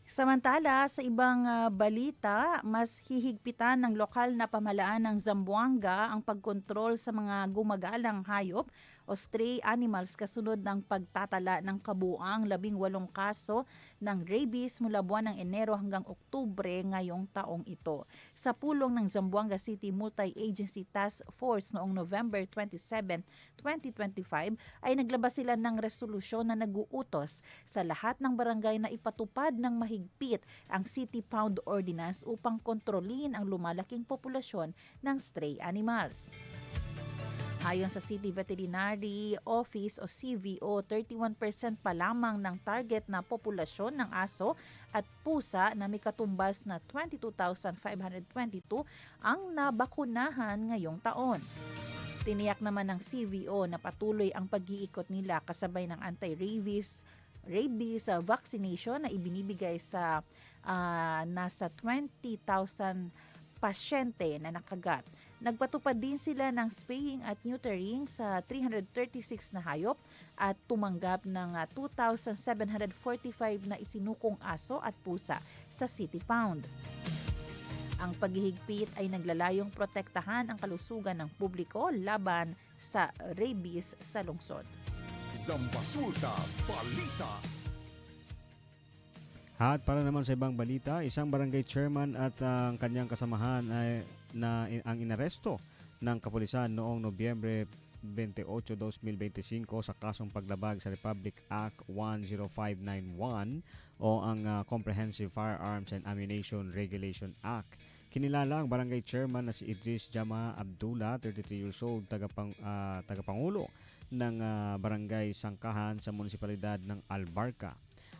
Samantala, sa ibang balita, mas hihigpitan ng lokal na pamahalaan ng Zamboanga ang pagkontrol sa mga gumagalang hayop o stray animals kasunod ng pagtatala ng kabuuang 18 kaso ng rabies mula buwan ng Enero hanggang Oktubre ngayong taong ito. Sa pulong ng Zamboanga City Multi-Agency Task Force noong November 27, 2025 ay naglabas sila ng resolusyon na nag-uutos sa lahat ng barangay na ipatupad ng mahigpit ang City Pound Ordinance upang kontrolin ang lumalaking populasyon ng stray animals. Ayon sa City Veterinary Office o CVO, 31% pa lamang ng target na populasyon ng aso at pusa na may katumbas na 22,522 ang nabakunahan ngayong taon. Tiniyak naman ng CVO na patuloy ang pag-iikot nila kasabay ng anti-rabies vaccination na ibinibigay sa nasa 20,000 pasyente na nakagat. Nagpatupad din sila ng spaying at neutering sa 336 na hayop at tumanggap ng 2,745 na isinukong aso at pusa sa City Pound. Ang paghihigpit ay naglalayong protektahan ang kalusugan ng publiko laban sa rabies sa lungsod. Zambasulta Balita. At para naman sa ibang balita, isang barangay chairman at ang kanyang kasamahan ay ang inaresto ng kapulisan noong Nobyembre 28, 2025 sa kasong paglabag sa Republic Act 10591 o ang Comprehensive Firearms and Ammunition Regulation Act. Kinilala ang barangay chairman na si Idris Jama Abdullah, 33 years old, tagapangulo ng barangay Sangkahan sa munisipalidad ng Albarca.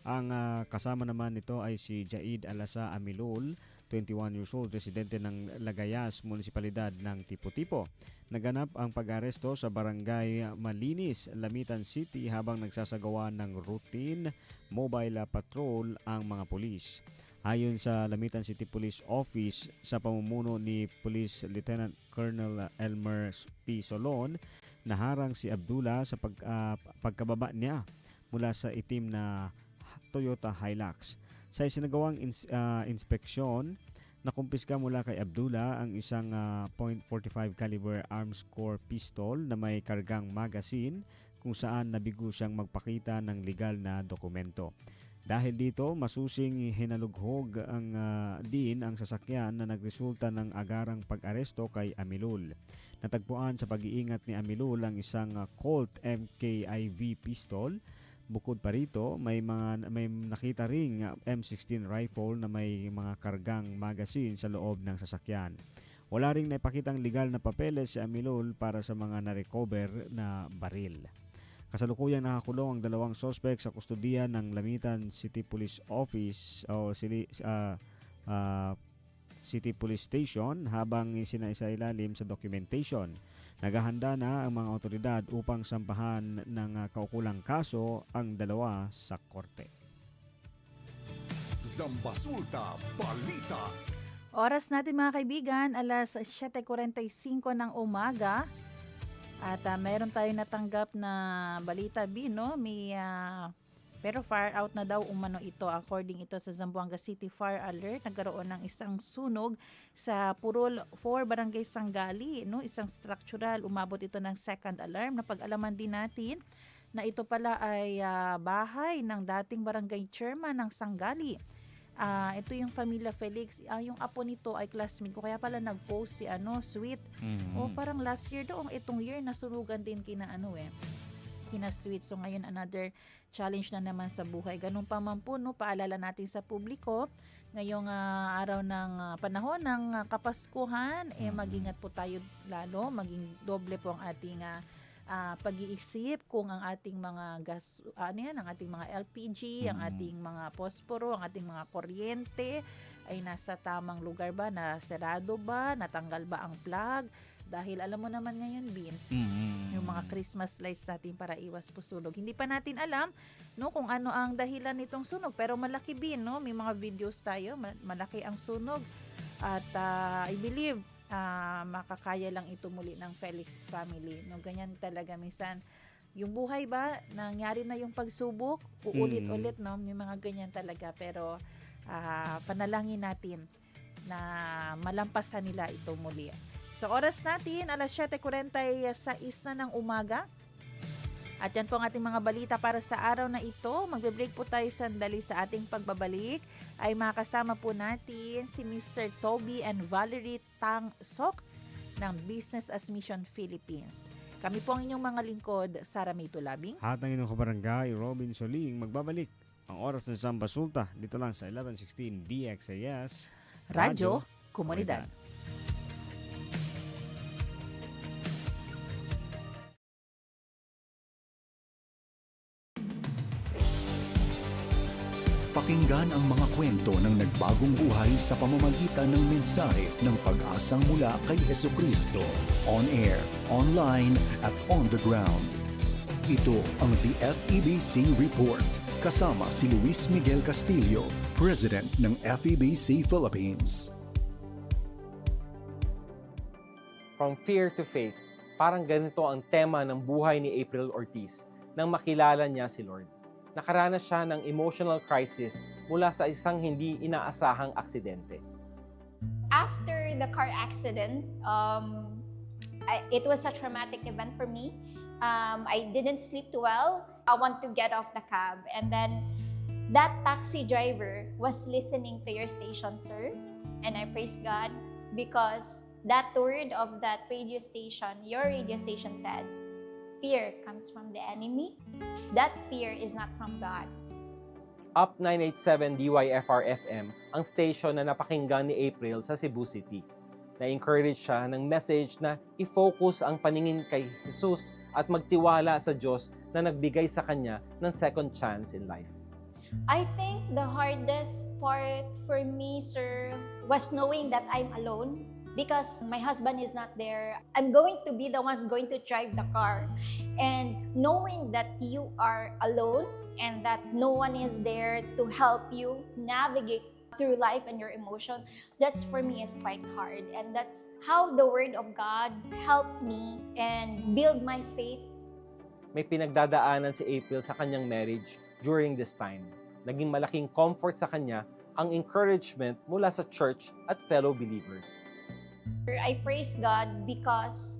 Ang kasama naman nito ay si Jaid Alasa Amilul, 21 years old, residente ng Lagayas, munisipalidad ng Tipo-Tipo. Naganap ang pag-aresto sa barangay Malinis, Lamitan City habang nagsasagawa ng routine mobile patrol ang mga pulis. Ayon sa Lamitan City Police Office, sa pamumuno ni Police Lieutenant Colonel Elmer P. Solon, naharang si Abdullah sa pagkababa niya mula sa itim na Toyota Hilux. Sa isinagawang inspeksyon, nakumpiska mula kay Abdullah ang isang .45 caliber arms core pistol na may kargang magazine kung saan nabigo siyang magpakita ng legal na dokumento. Dahil dito, masusing hinalughog din ang sasakyan na nagresulta ng agarang pag-aresto kay Amilul. Natagpuan sa pag-iingat ni Amilul ang isang Colt MKIV pistol. Bukod pa rito, may nakita ring M16 rifle na may mga kargang magazine sa loob ng sasakyan. Wala ring naipakitang legal na papeles si Amilul para sa mga na-recover na baril. Kasalukuyang nakakulong ang dalawang sospek sa kustudiya ng Lamitan City Police Office o City Police Station habang isinailalim sa documentation. Naghahanda na ang mga otoridad upang sampahan ng kaukulang kaso ang dalawa sa korte. Zambasulta Balita. Oras natin mga kaibigan, alas 7:45 ng umaga. At mayroon tayo natanggap na balita, B, no? Pero fire out na daw umano ito. According ito sa Zamboanga City Fire Alert, nagkaroon ng isang sunog sa Purol 4, Barangay Sangali. No? Isang structural, umabot ito ng second alarm. Napag-alaman din natin na ito pala ay bahay ng dating barangay chairman ng Sangali. Ito yung Familia Felix, yung apo nito ay classmate ko, kaya pala nag-post si Sweet. O parang last year daw, itong year nasunugan din kina Sweet. So ngayon another challenge na naman sa buhay. Ganun pa man po, no, paalala natin sa publiko ngayong araw ng panahon ng Kapaskuhan, mag-ingat po tayo lalo, maging doble po ang ating pag-iisip kung ang ating mga gas, ang ating mga LPG, ang ating mga posporo, ang ating mga kuryente ay nasa tamang lugar ba, nasarado ba, natanggal ba ang plug, dahil alam mo naman ngayon, Bin, yung mga Christmas lights natin para iwas po sunog. Hindi pa natin alam, no, kung ano ang dahilan nitong sunog, pero malaki, Bin, no, may mga videos tayo, malaki ang sunog, at I believe makakaya lang ito muli ng Felix family. No, ganyan talaga minsan. Yung buhay ba, nangyari na yung pagsubok, uulit-ulit, no? May mga ganyan talaga. Pero panalangin natin na malampasan nila ito muli. So oras natin, alas 7:46 na ng umaga. At yan po ang ating mga balita para sa araw na ito. Magbe-break po tayo sandali sa ating pagbabalik. Ay makasama po natin si Mr. Toby and Valerie Tang Sok ng Business as Mission Philippines. Kami po ang inyong mga lingkod, Sara May Tulabing. At ang inyong kabarangay, Robin Soling, magbabalik ang oras ng Zambasulta dito lang sa 1116 DXAS Radyo Komunidad. Pakinggan ang mga kwento ng nagbagong buhay sa pamamagitan ng mensahe ng pag-asang mula kay Jesucristo. On air, online, at on the ground. Ito ang The FEBC Report. Kasama si Luis Miguel Castillo, President ng FEBC Philippines. From fear to faith, parang ganito ang tema ng buhay ni April Ortiz nang makilala niya si Lord. Nakaranas siya ng emotional crisis mula sa isang hindi inaasahang aksidente. After the car accident, it was a traumatic event for me. I didn't sleep well. I want to get off the cab. And then that taxi driver was listening to your station, sir. And I praise God because that word of that radio station, your radio station said, fear comes from the enemy. That fear is not from God. Up 987 DYFR FM ang station na napakinggan ni April sa Cebu City. Na-encourage siya ng message na i-focus ang paningin kay Jesus at magtiwala sa Diyos na nagbigay sa kanya ng second chance in life. I think the hardest part for me, sir, was knowing that I'm alone. Because my husband is not there, I'm going to be the ones going to drive the car. And knowing that you are alone and that no one is there to help you navigate through life and your emotion, that's for me is quite hard. And that's how the Word of God helped me and build my faith. May pinagdadaanan si April sa kanyang marriage during this time. Naging malaking comfort sa kanya ang encouragement mula sa church at fellow believers. I praise God because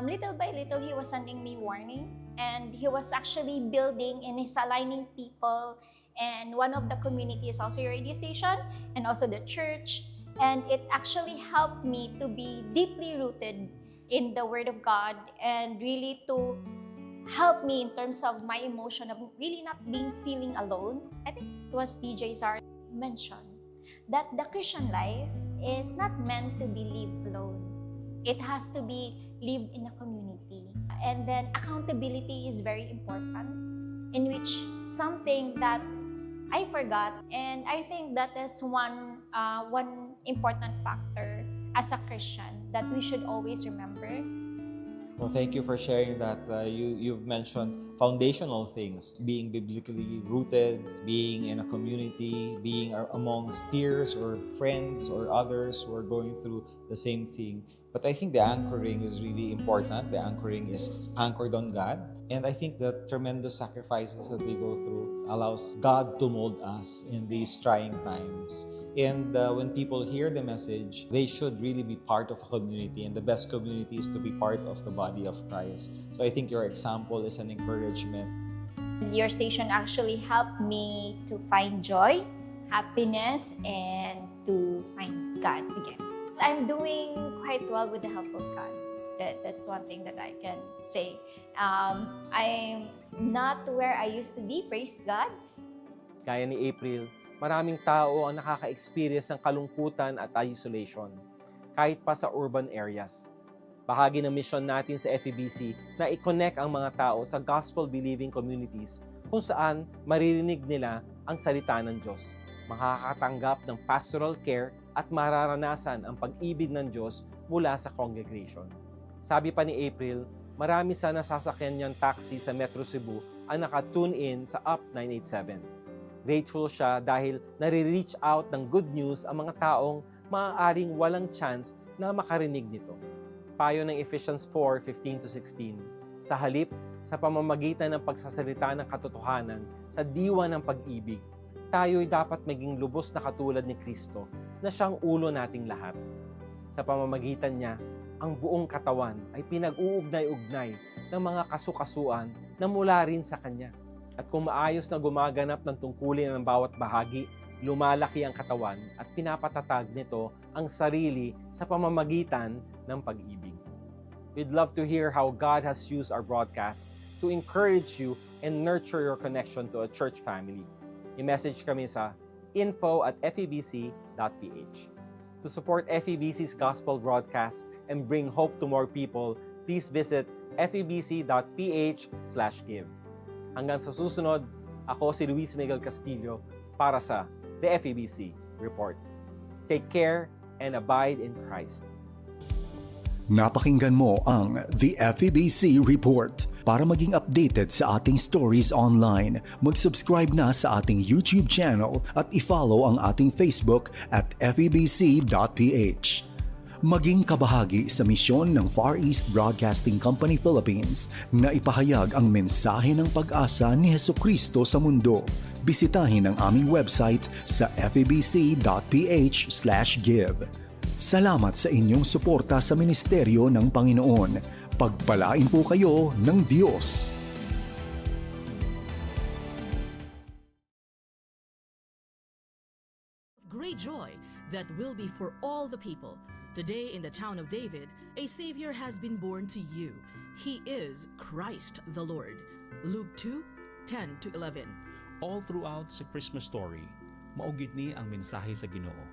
little by little He was sending me warning, and He was actually building and He's aligning people And one of the community is also your radio station and also the church. And it actually helped me to be deeply rooted in the Word of God and really to help me in terms of my emotion of really not being feeling alone. I think it was DJ Zara mentioned that the Christian life is not meant to be lived alone. It has to be lived in a community. And then accountability is very important, in which something that I forgot, and I think that is one important factor as a Christian that we should always remember. Well, thank you for sharing that. You've mentioned foundational things, being biblically rooted, being in a community, being amongst peers or friends or others who are going through the same thing. But I think the anchoring is really important. The anchoring is anchored on God. And I think the tremendous sacrifices that we go through allows God to mold us in these trying times. And when people hear the message, they should really be part of a community. And the best community is to be part of the body of Christ. So I think your example is an encouragement. Your station actually helped me to find joy, happiness, and to find God again. I'm doing quite well with the help of God. That's one thing that I can say. I'm not where I used to be, praise God. Gaya ni April, maraming tao ang nakaka-experience ng kalungkutan at isolation, kahit pa sa urban areas. Bahagi ng mission natin sa FEBC na i-connect ang mga tao sa gospel-believing communities kung saan maririnig nila ang salita ng Diyos, makakatanggap ng pastoral care at mararanasan ang pag-ibig ng Diyos mula sa congregation. Sabi pa ni April, marami sa nasasakyan niyang taxi sa Metro Cebu ang naka-tune in sa Up 987. Grateful siya dahil nare-reach out ng good news ang mga taong maaaring walang chance na makarinig nito. Payo ng Ephesians 4:15-16, sa halip, sa pamamagitan ng pagsasalita ng katotohanan sa diwa ng pag-ibig, tayo'y dapat maging lubos na katulad ni Kristo na siyang ulo nating lahat. Sa pamamagitan niya, ang buong katawan ay pinag-uugnay-ugnay ng mga kasukasuan na mula rin sa Kanya. At kung maayos na gumaganap ng tungkulin ng bawat bahagi, lumalaki ang katawan at pinapatatag nito ang sarili sa pamamagitan ng pag-ibig. We'd love to hear how God has used our broadcasts to encourage you and nurture your connection to a church family. I-message kami sa info@febc.ph. To support FEBC's gospel broadcast and bring hope to more people, please visit febc.ph/give. Hanggang sa susunod, ako si Luis Miguel Castillo para sa The FEBC Report. Take care and abide in Christ. Napakinggan mo ang The FEBC Report. Para maging updated sa ating stories online, mag-subscribe na sa ating YouTube channel at i-follow ang ating Facebook at febc.ph. Maging kabahagi sa misyon ng Far East Broadcasting Company Philippines na ipahayag ang mensahe ng pag-asa ni Hesukristo sa mundo. Bisitahin ang aming website sa febc.ph/give. Salamat sa inyong suporta sa ministeryo ng Panginoon. Pagpalain po kayo ng Diyos. Great joy that will be for all the people. Today in the town of David, a Savior has been born to you. He is Christ the Lord. Luke 2:10-11. All throughout sa Christmas story, maugid ni ang mensahe sa Ginoo.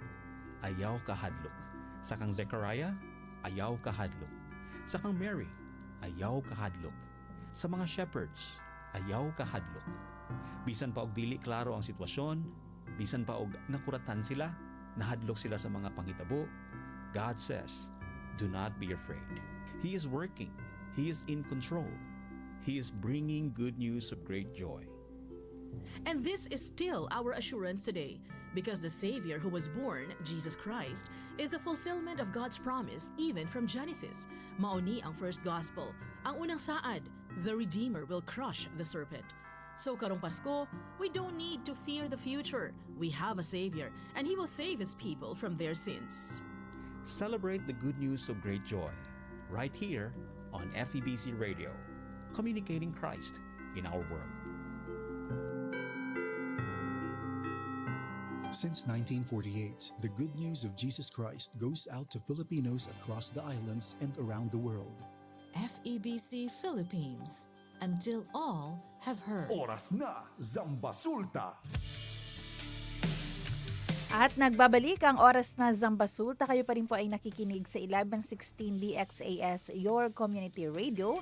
Ayaw kahadlok. Sa kang Zechariah, ayaw kahadlok. Sa kang Mary, ayaw kahadlok. Sa mga shepherds, ayaw kahadlok. Bisan pa og dili klaro ang sitwasyon, bisan pa og nakuratan sila, nahadlok sila sa mga panghitabo, God says, do not be afraid. He is working. He is in control. He is bringing good news of great joy. And this is still our assurance today, because the Savior who was born, Jesus Christ, is the fulfillment of God's promise even from Genesis. Mauni ang first gospel. Ang unang saad, the Redeemer will crush the serpent. So karong Pasko, we don't need to fear the future. We have a Savior, and He will save His people from their sins. Celebrate the good news of great joy right here on FEBC Radio, communicating Christ in our world. Since 1948, the good news of Jesus Christ goes out to Filipinos across the islands and around the world. FEBC Philippines. Until all have heard. Oras na, Zambasulta. At nagbabalik ang oras na Zambasulta. Kayo pa rin po ay nakikinig sa 1116 DXAS, your community radio.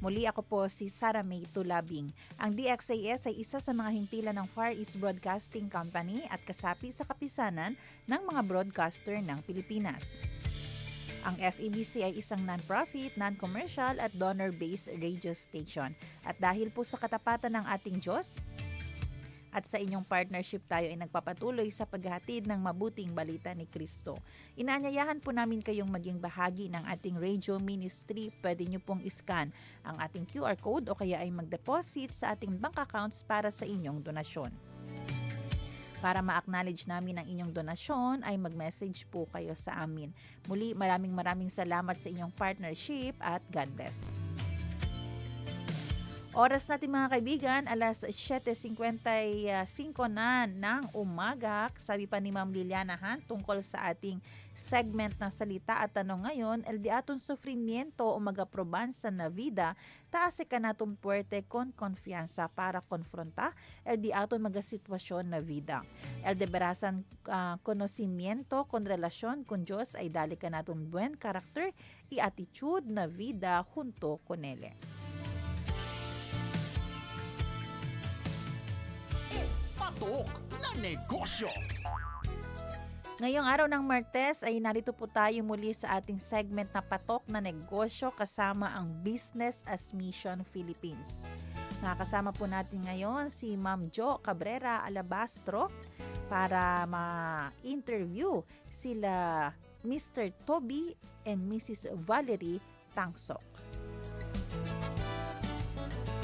Muli ako po si Sara May Tulabing. Ang DXAS ay isa sa mga himpilan ng Far East Broadcasting Company at kasapi sa kapisanan ng mga broadcaster ng Pilipinas. Ang FEBC ay isang non-profit, non-commercial at donor-based radio station. At dahil po sa katapatan ng ating Diyos, at sa inyong partnership tayo ay nagpapatuloy sa paghahatid ng mabuting balita ni Kristo. Inaanyayahan po namin kayong maging bahagi ng ating radio ministry. Pwede nyo pong iscan ang ating QR code o kaya ay mag-deposit sa ating bank accounts para sa inyong donasyon. Para ma-acknowledge namin ang inyong donasyon ay mag-message po kayo sa amin. Muli, maraming salamat sa inyong partnership at God bless. Oras natin mga kaibigan, alas 7:55 na ng umaga. Sabi pa ni Ma'am Liliana Han tungkol sa ating segment ng salita at tanong ngayon, el di aton sufrimiento o magaprobansa na vida, taase ka naton puerte con confianza para konfronta el di aton magasitwasyon na vida. El de berasan conocimiento con relasyon con Diyos ay dali ka naton buen karakter y attitude na vida junto con Ele. Patok na negosyo. Ngayong araw ng Martes ay narito po tayo muli sa ating segment na Patok na Negosyo kasama ang Business as Mission Philippines. Nakasama po natin ngayon si Ma'am Jo Cabrera Alabastro para ma-interview sila Mr. Toby and Mrs. Valerie Tangsok.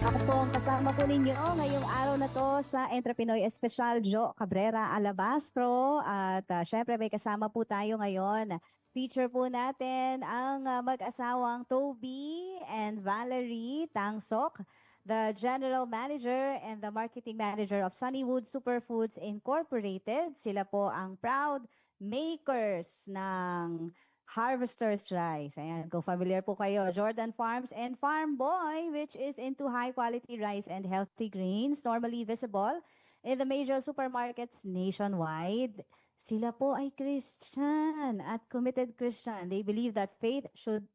Ako po ang kasama po ninyo ngayong araw na to sa Entrepreneur Especial Jo Cabrera Alabastro. At syempre may kasama po tayo ngayon. Feature po natin ang mag-asawang Toby and Valerie Tangsok, the General Manager and the Marketing Manager of Sunnywood Superfoods Incorporated. Sila po ang proud makers ng Harvester's Rice. Ayan, kung familiar po kayo, Jordan Farms and Farm Boy, which is into high-quality rice and healthy grains, normally visible in the major supermarkets nationwide. Sila po ay Christian at committed Christian. They believe that faith should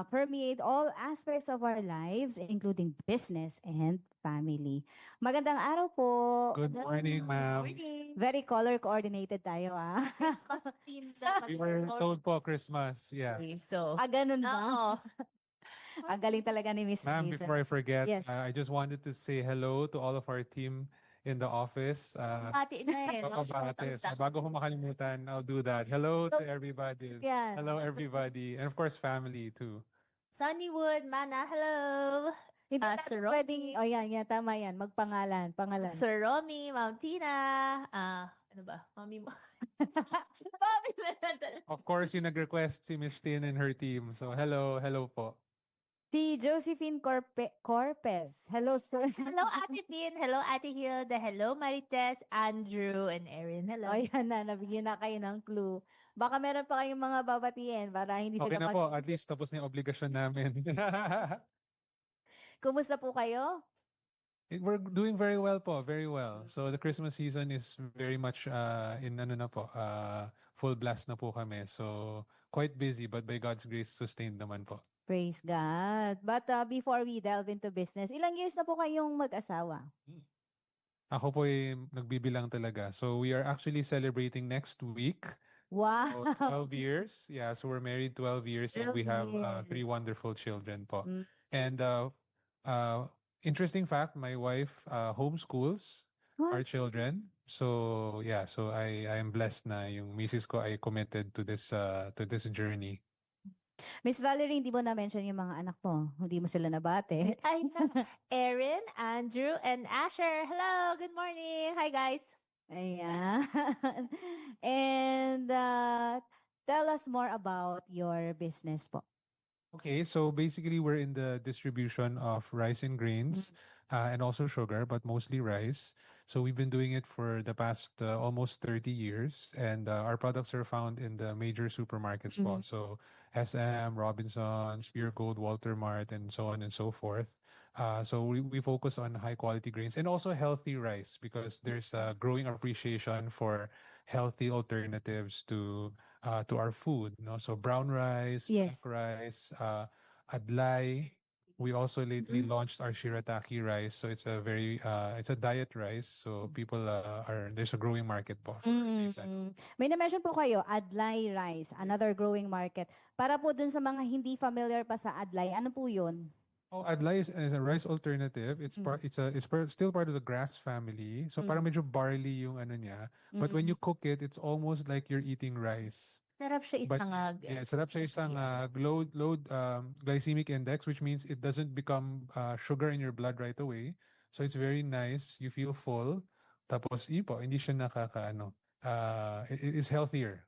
permeate all aspects of our lives, including business and family. Magandang araw po. Good morning, ma'am. Very color-coordinated tayo, ah. We were told po Christmas. Yeah. So, ganun ba? Ang galing talaga ni Miss Ma'am, Lisa. before I forget, Yes. I just wanted to say hello to all of our team in the office. Pati na eh, no? Papabate. So, bago ko makalimutan, I'll do that. Hello to everybody. Yan. Hello, everybody. And of course, family too. Sunnywood, Mana, hello. Hindi natin Sir Romy. pwedeng, yan, tama yan. Magpangalan, pangalan. Sir Romy, Ma'am Tina, ano ba? Mami mo. Mami na natin. Of course, yung nag-request si Miss Tin and her team. So, hello po. Si Josephine Corpez. Hello, sir. Hello, Ate Pin. Hello, Ate Hilda. Hello, Marites, Andrew, and Erin. Hello. Ayan na, nabigyan na kayo ng clue. Baka meron pa kayong mga babatiin para hindi Okay sila na po. At least tapos na yung obligasyon namin. Kumusta po kayo? We're doing very well po, very well. So the Christmas season is very much in full blast na po kami. So quite busy but by God's grace sustained naman po. Praise God. But before we delve into business, ilang years na po kayong mag-asawa? Ako po ay nagbibilang talaga. So we are actually celebrating next week. Wow. So 12 years. Yeah, so we're married 12 years and 12 we have years. 3 wonderful children po. Mm. And interesting fact, my wife homeschools our children. So yeah, so I am blessed na yung misis ko ay committed to this journey. Miss Valerie, hindi mo na-mention yung mga anak mo. Hindi mo sila nabate. Ay, Erin, Andrew, and Asher. Hello, good morning. Hi, guys. Ayan. And tell us more about your business po. Okay, so basically we're in the distribution of rice and grains. and also sugar, but mostly rice. So we've been doing it for the past almost 30 years, and our products are found in the major supermarkets po. So SM, Robinsons, Pure Gold, Walter Mart, and so on and so forth. So we focus on high quality grains and also healthy rice because there's a growing appreciation for healthy alternatives to our food. No, so brown rice, black Yes. rice, adlay. We also lately launched our shirataki rice. So it's a diet rice. So people there's a growing market po for these. May na-mention po kayo, Adlay Rice, another growing market. Para po dun sa mga hindi familiar pa sa Adlay, ano po yun? Oh, adlay is a rice alternative. Still part of the grass family. So parang medyo barley yung ano niya. But when you cook it, it's almost like you're eating rice. Sarap siya But isangag. yeah, sarap siya isangag. Low glycemic index, which means it doesn't become sugar in your blood right away. So it's very nice. You feel full. Tapos ipo, hindi siya nakakaano. It is healthier.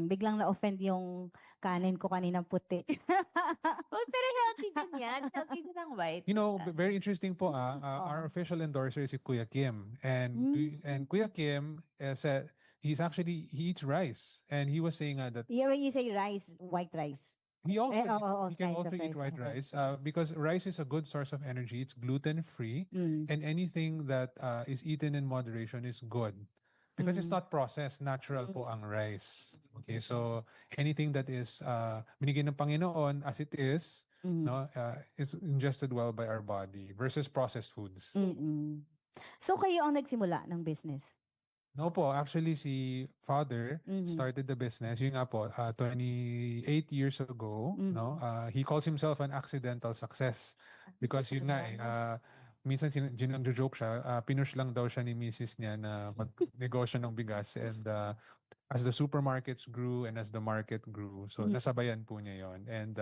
Biglang na-offend yung kanin ko kaninang puti. Oh, pero healthy din yan. Healthy din ang white. You know, very interesting po our official endorser is si Kuya Kim. And Kuya Kim said he eats rice. And he was saying that Yeah, when you say rice, white rice. he also he can rice, also of eat white rice. rice because rice is a good source of energy. It's gluten free, and anything that is eaten in moderation is good because it's not processed. Natural po ang rice. Okay, so anything that is binigay ng Panginoon as it is, no, it's ingested well by our body versus processed foods. So kayo ang nagsimula ng business? No po, actually si father started the business. Yun nga po, 28 years ago, no? He calls himself an accidental success because yun nga minsan joke siya, pinush lang daw siya ni misis niya na magnegosyo ng bigas and as the supermarkets grew and as the market grew, so nasabayan po niya yon. And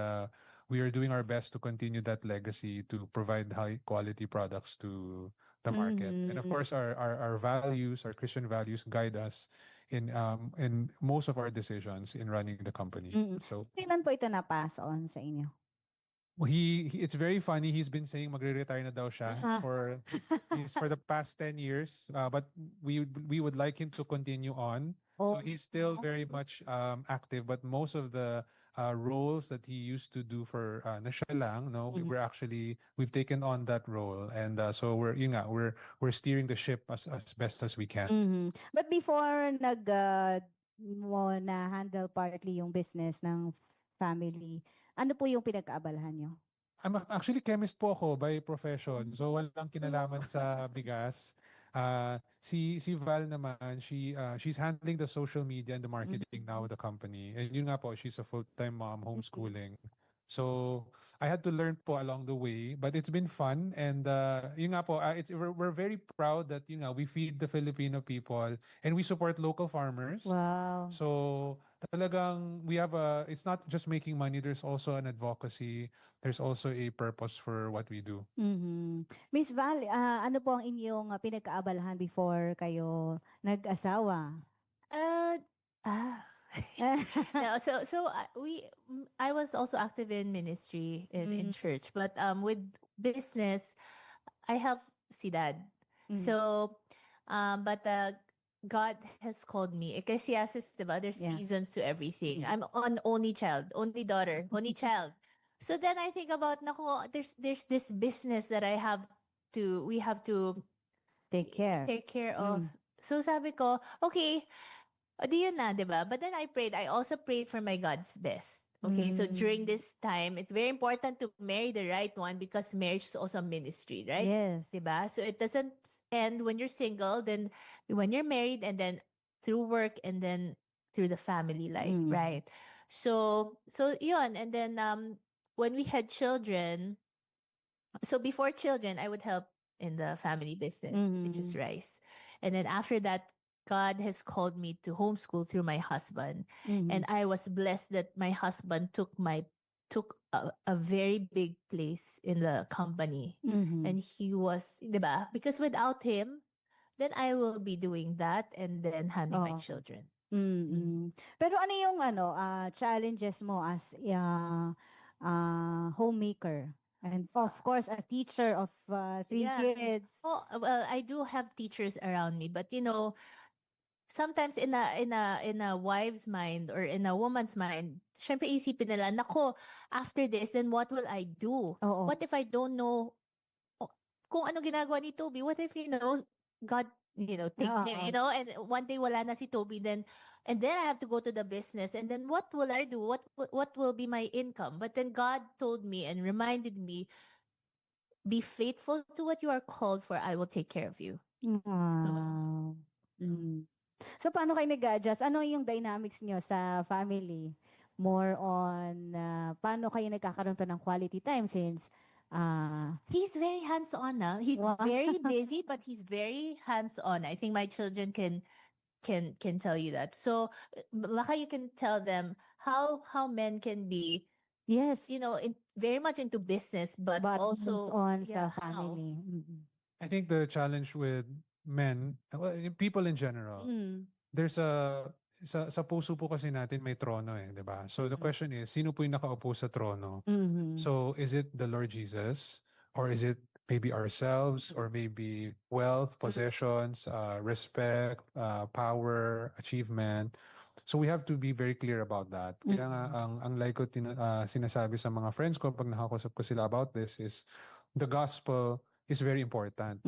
we are doing our best to continue that legacy to provide high quality products to the market. And of course, our values, our Christian values, guide us in most of our decisions in running the company. So Kailan po ito na-pass on sa inyo? it's very funny. He's been saying magre-retire na daw siya for the past 10 years. But we would like him to continue on. So he's still very much active. But most of the roles that he used to do for na siya lang, no, we've taken on that role, and so we're steering the ship as best as we can. But before mo na handle partly yung business ng family, ano po yung pinagkaabalahan nyo? I'm actually chemist po ako by profession, so walang kinalaman sa bigas. Si Val naman, she's handling the social media and the marketing now of the company. And yun nga po, she's a full-time mom, homeschooling. So I had to learn po along the way, but it's been fun. And yun nga po, we're very proud that we feed the Filipino people and we support local farmers. Wow. So talagang it's not just making money, there's also an advocacy, there's also a purpose for what we do. Miss Val, ano po ang inyong pinagkaabalahan before kayo nag-asawa? No, I was also active in ministry in church, but with business, I help si Dad. So, but God has called me. Ecclesiastes, diba? There's seasons to everything. I'm an only child, only daughter, only child. So then I think about, nako, there's this business that we have to take care of. So sabi ko, okay, di yun na, diba? But then I also prayed for my God's best. Okay, so during this time, it's very important to marry the right one because marriage is also a ministry, right? Yes. Diba? So it doesn't end when you're single, then when you're married, and then through work, and then through the family life, right? So yun, and then when we had children, so before children, I would help in the family business, which is rice. And then after that, God has called me to homeschool through my husband. And I was blessed that my husband took a very big place in the company. And he was, diba? Because without him, then I will be doing that and then having my children. Pero ano yung challenges mo as homemaker? And of course, a teacher of 3 Yeah. kids. Oh, well, I do have teachers around me, but sometimes in a wife's mind or in a woman's mind, syempre isipin nila, nako, after this, then what will I do? Oo. What if I don't know kung ano ginagawa ni Toby? What if, God, take him, Oo. and one day wala na si Toby, and then I have to go to the business, and then what will I do? What will be my income? But then God told me and reminded me, be faithful to what you are called for. I will take care of you. Wow. Mm. So, paano kayo nag-adjust? Ano yung dynamics nyo sa family? More on, paano kayo nagkakaroon pa ng quality time since, He's very hands-on now. He's Wow. very busy, but he's very hands-on. I think my children can tell you that. So baka you can tell them how men can be, yes, very much into business, but also hands-on sa how. family. I think the challenge with men, well, people in general, there's sa puso po kasi natin may trono eh, 'di ba? So the question is, sino po yung nakaupo sa trono? So is it the Lord Jesus, or is it maybe ourselves, or maybe wealth, possessions, respect, power, achievement? So we have to be very clear about that. Kaya nga ang like ko sinasabi sa mga friends ko pag nakakausap ko sila about this is the gospel is very important.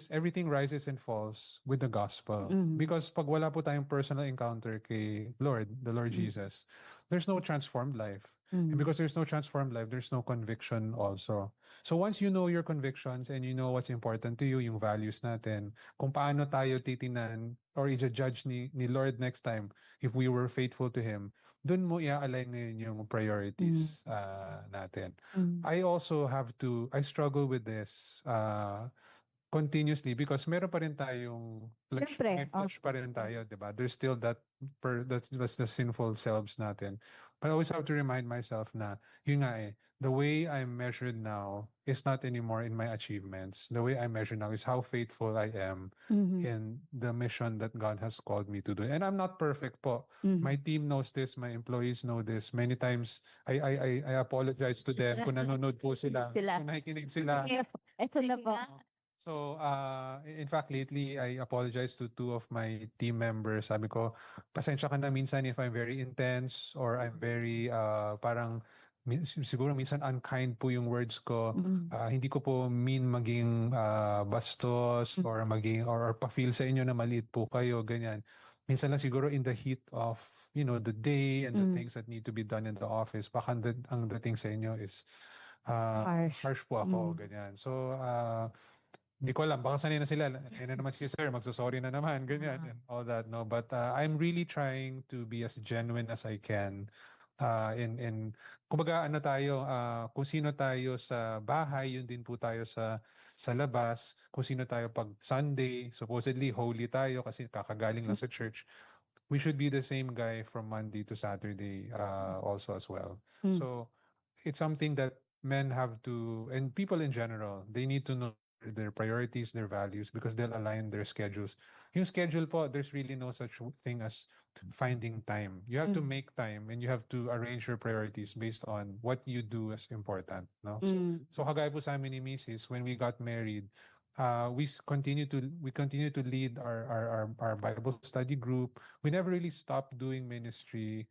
Everything rises and falls with the gospel. Because pag wala po tayong personal encounter kay the Lord Jesus, there's no transformed life. And because there's no transformed life, there's no conviction also. So once you know your convictions and you know what's important to you, yung values natin, kung paano tayo titinan or i-judge ni Lord next time if we were faithful to Him, dun mo i-align ngayon yung priorities natin. I struggle with this continuously because meron pa rin tayong flesh, Siyempre, may flesh pa rin tayo, 'di ba? There's still that's the sinful selves natin. But I always have to remind myself na yun nga the way I'm measured now is not anymore in my achievements. The way I'm measured now is how faithful I am in the mission that God has called me to do. And I'm not perfect po. My team knows this, my employees know this. Many times I apologize to them kung nanonood po sila, kung nakikinig sila. Ito na po. So, in fact, lately, I apologize to 2 of my team members. Sabi ko, pasensya ka na minsan if I'm very intense or I'm very, parang, siguro minsan unkind po yung words ko. Hindi ko po mean maging bastos or pa-feel sa inyo na maliit po kayo, ganyan. Minsan lang siguro in the heat of, the day and the things that need to be done in the office, baka ang dating sa inyo is harsh po ako, ganyan. So, di ko alam, baka sanay na sila. Yan na naman si sir, magsasorry na naman, ganyan, and all that, no? But I'm really trying to be as genuine as I can. Kumbaga, kung sino tayo sa bahay, yun din po tayo sa labas. Kung sino tayo pag Sunday, supposedly holy tayo kasi kakagaling lang sa church. We should be the same guy from Monday to Saturday also as well. So, it's something that men have to, and people in general, they need to know their priorities, their values, because they'll align their schedules. Yung schedule po, there's really no such thing as finding time. You have to make time and you have to arrange your priorities based on what you do as important. No? So kagaya po sa amin ni Mrs., when we got married, we continue to lead our Bible study group. We never really stopped doing ministry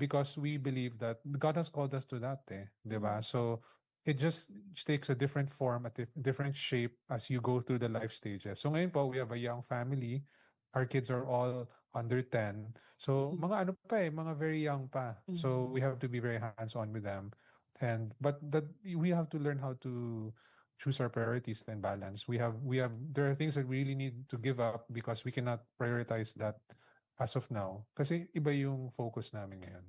because we believe that God has called us to that, diba? So it just takes a different form, a different shape as you go through the life stages. So ngayon po, we have a young family. Our kids are all under 10. So mga mga very young pa. So we have to be very hands-on with them. But we have to learn how to choose our priorities and balance. There are things that we really need to give up because we cannot prioritize that as of now. Kasi iba yung focus namin ngayon.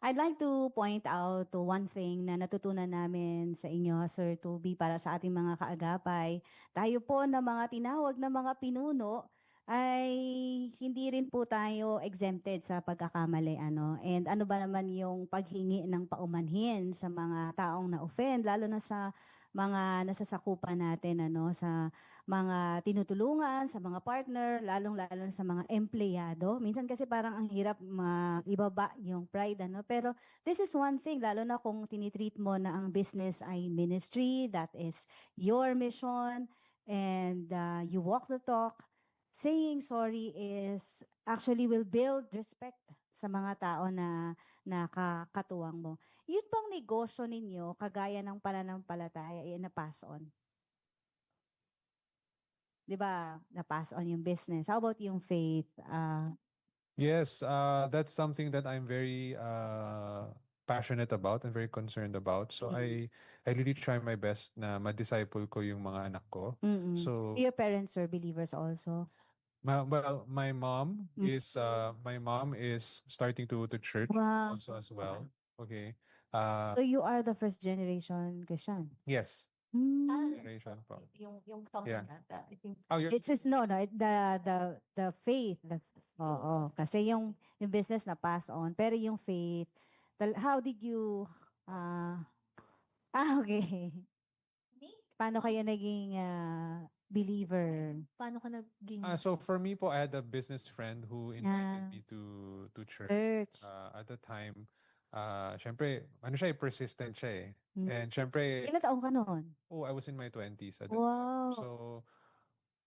I'd like to point out to one thing na natutunan namin sa inyo, Sir Toby, para sa ating mga kaagapay. Tayo po na mga tinawag na mga pinuno ay hindi rin po tayo exempted sa pagkakamali. And ano ba naman yung paghingi ng paumanhin sa mga taong na-offend, lalo na sa mga nasasakupan natin ano sa mga tinutulungan, sa mga partner, lalong-lalo na sa mga empleyado. Minsan kasi parang ang hirap ibaba yung pride ano, pero this is one thing lalo na kung tinitreat mo na ang business ay ministry, that is your mission, and you walk the talk. Saying sorry is actually will build respect sa mga tao na nakakatuwang mo. Yun bang negosyo ninyo, kagaya ng pananampalataya, ay na-pass on? Di ba? Na-pass on yung business. How about yung faith? Yes, that's something that I'm very passionate about and very concerned about. So I really try my best na ma-disciple ko yung mga anak ko. So Your parents were believers also? well, my mom is starting to church Wow. also as well. Okay. So you are the first generation Christian? Yes. Hmm. Generation po. Yung Yeah. I think. Oh, you're It's no, the faith. Oo, kasi yung business na pass on, pero yung faith, how did you okay. Paano kayo naging believer? Paano ka naging so for me po, I had a business friend who invited me to church. Church. At the time, syempre, ano siya, persistent siya eh. And syempre, Ilan taong ka noon? I was in my 20s at the Wow. time. So,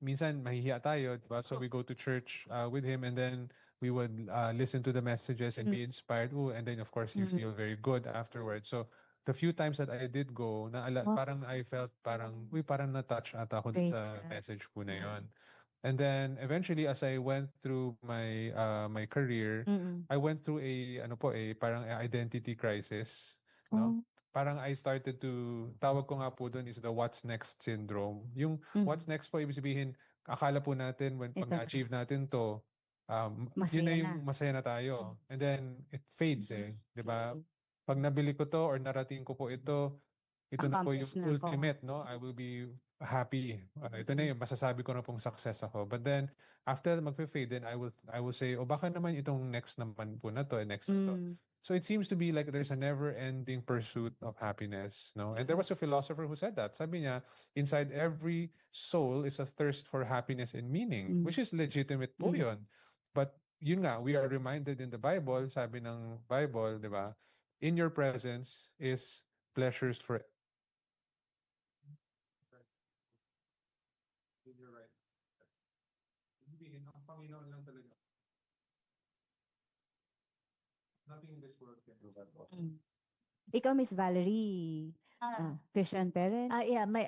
minsan mahihiya tayo, diba? So we go to church with him, and then we would listen to the messages and be inspired. And then of course you feel very good afterwards. So the few times that I did go, parang I felt parang na-touch ata ako dun sa message po na yun. And then eventually, as I went through my my career, I went through a parang identity crisis, no? Parang I started to, tawag ko nga po doon is the what's next syndrome. Yung what's next po, ibig sabihin, akala po natin pag na-achieve natin to, yun na yung masaya na tayo. And then it fades eh, di ba? Pag nabili ko to or narating ko po ito na po yung ultimate, no? I will be happy. Ito na yung masasabi ko na pong success ako. But then after magfe-fade, then I will say, baka naman itong next naman po na to, next na to. So it seems to be like there's a never-ending pursuit of happiness, no? And there was a philosopher who said that. Sabi niya, inside every soul is a thirst for happiness and meaning, which is legitimate po yun. But yun nga, we are reminded in the Bible, sabi ng Bible, di ba? In your presence is pleasures for. You're right. Ang Panginoon lang talaga. Nothing in this world can do that. Ikaw, Miss Valerie, Christian parents? Yeah, my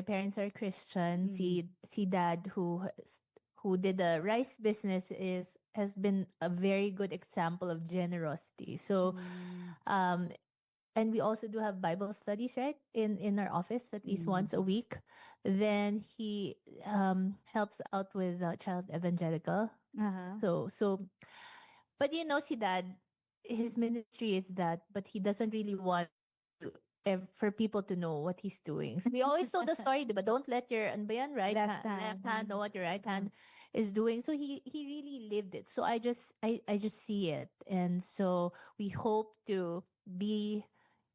parents are Christian. Si dad who did the rice business has been a very good example of generosity. So and we also do have Bible studies, right? In our office at least once a week. Then he helps out with Child Evangelical. So but si dad, his ministry is that, but he doesn't really want for people to know what he's doing. So we always told the story, but don't let your left hand know what your right hand is doing. So he really lived it. So I just see it, and so we hope to be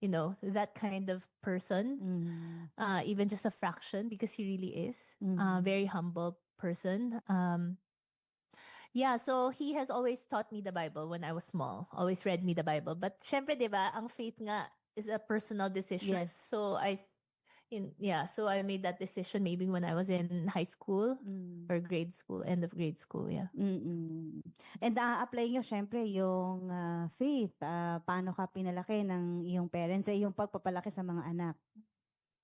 that kind of person, even just a fraction, because he really is very humble person. Yeah, so he has always taught me the Bible when I was small. Always read me the Bible. But syempre, 'di ba, ang faith nga is a personal decision. Yes. So so I made that decision maybe when I was in high school or grade school, end of grade school, yeah. And apply nyo syempre yung faith. Paano ka pinalaki ng iyong parents, yung pagpapalaki sa mga anak?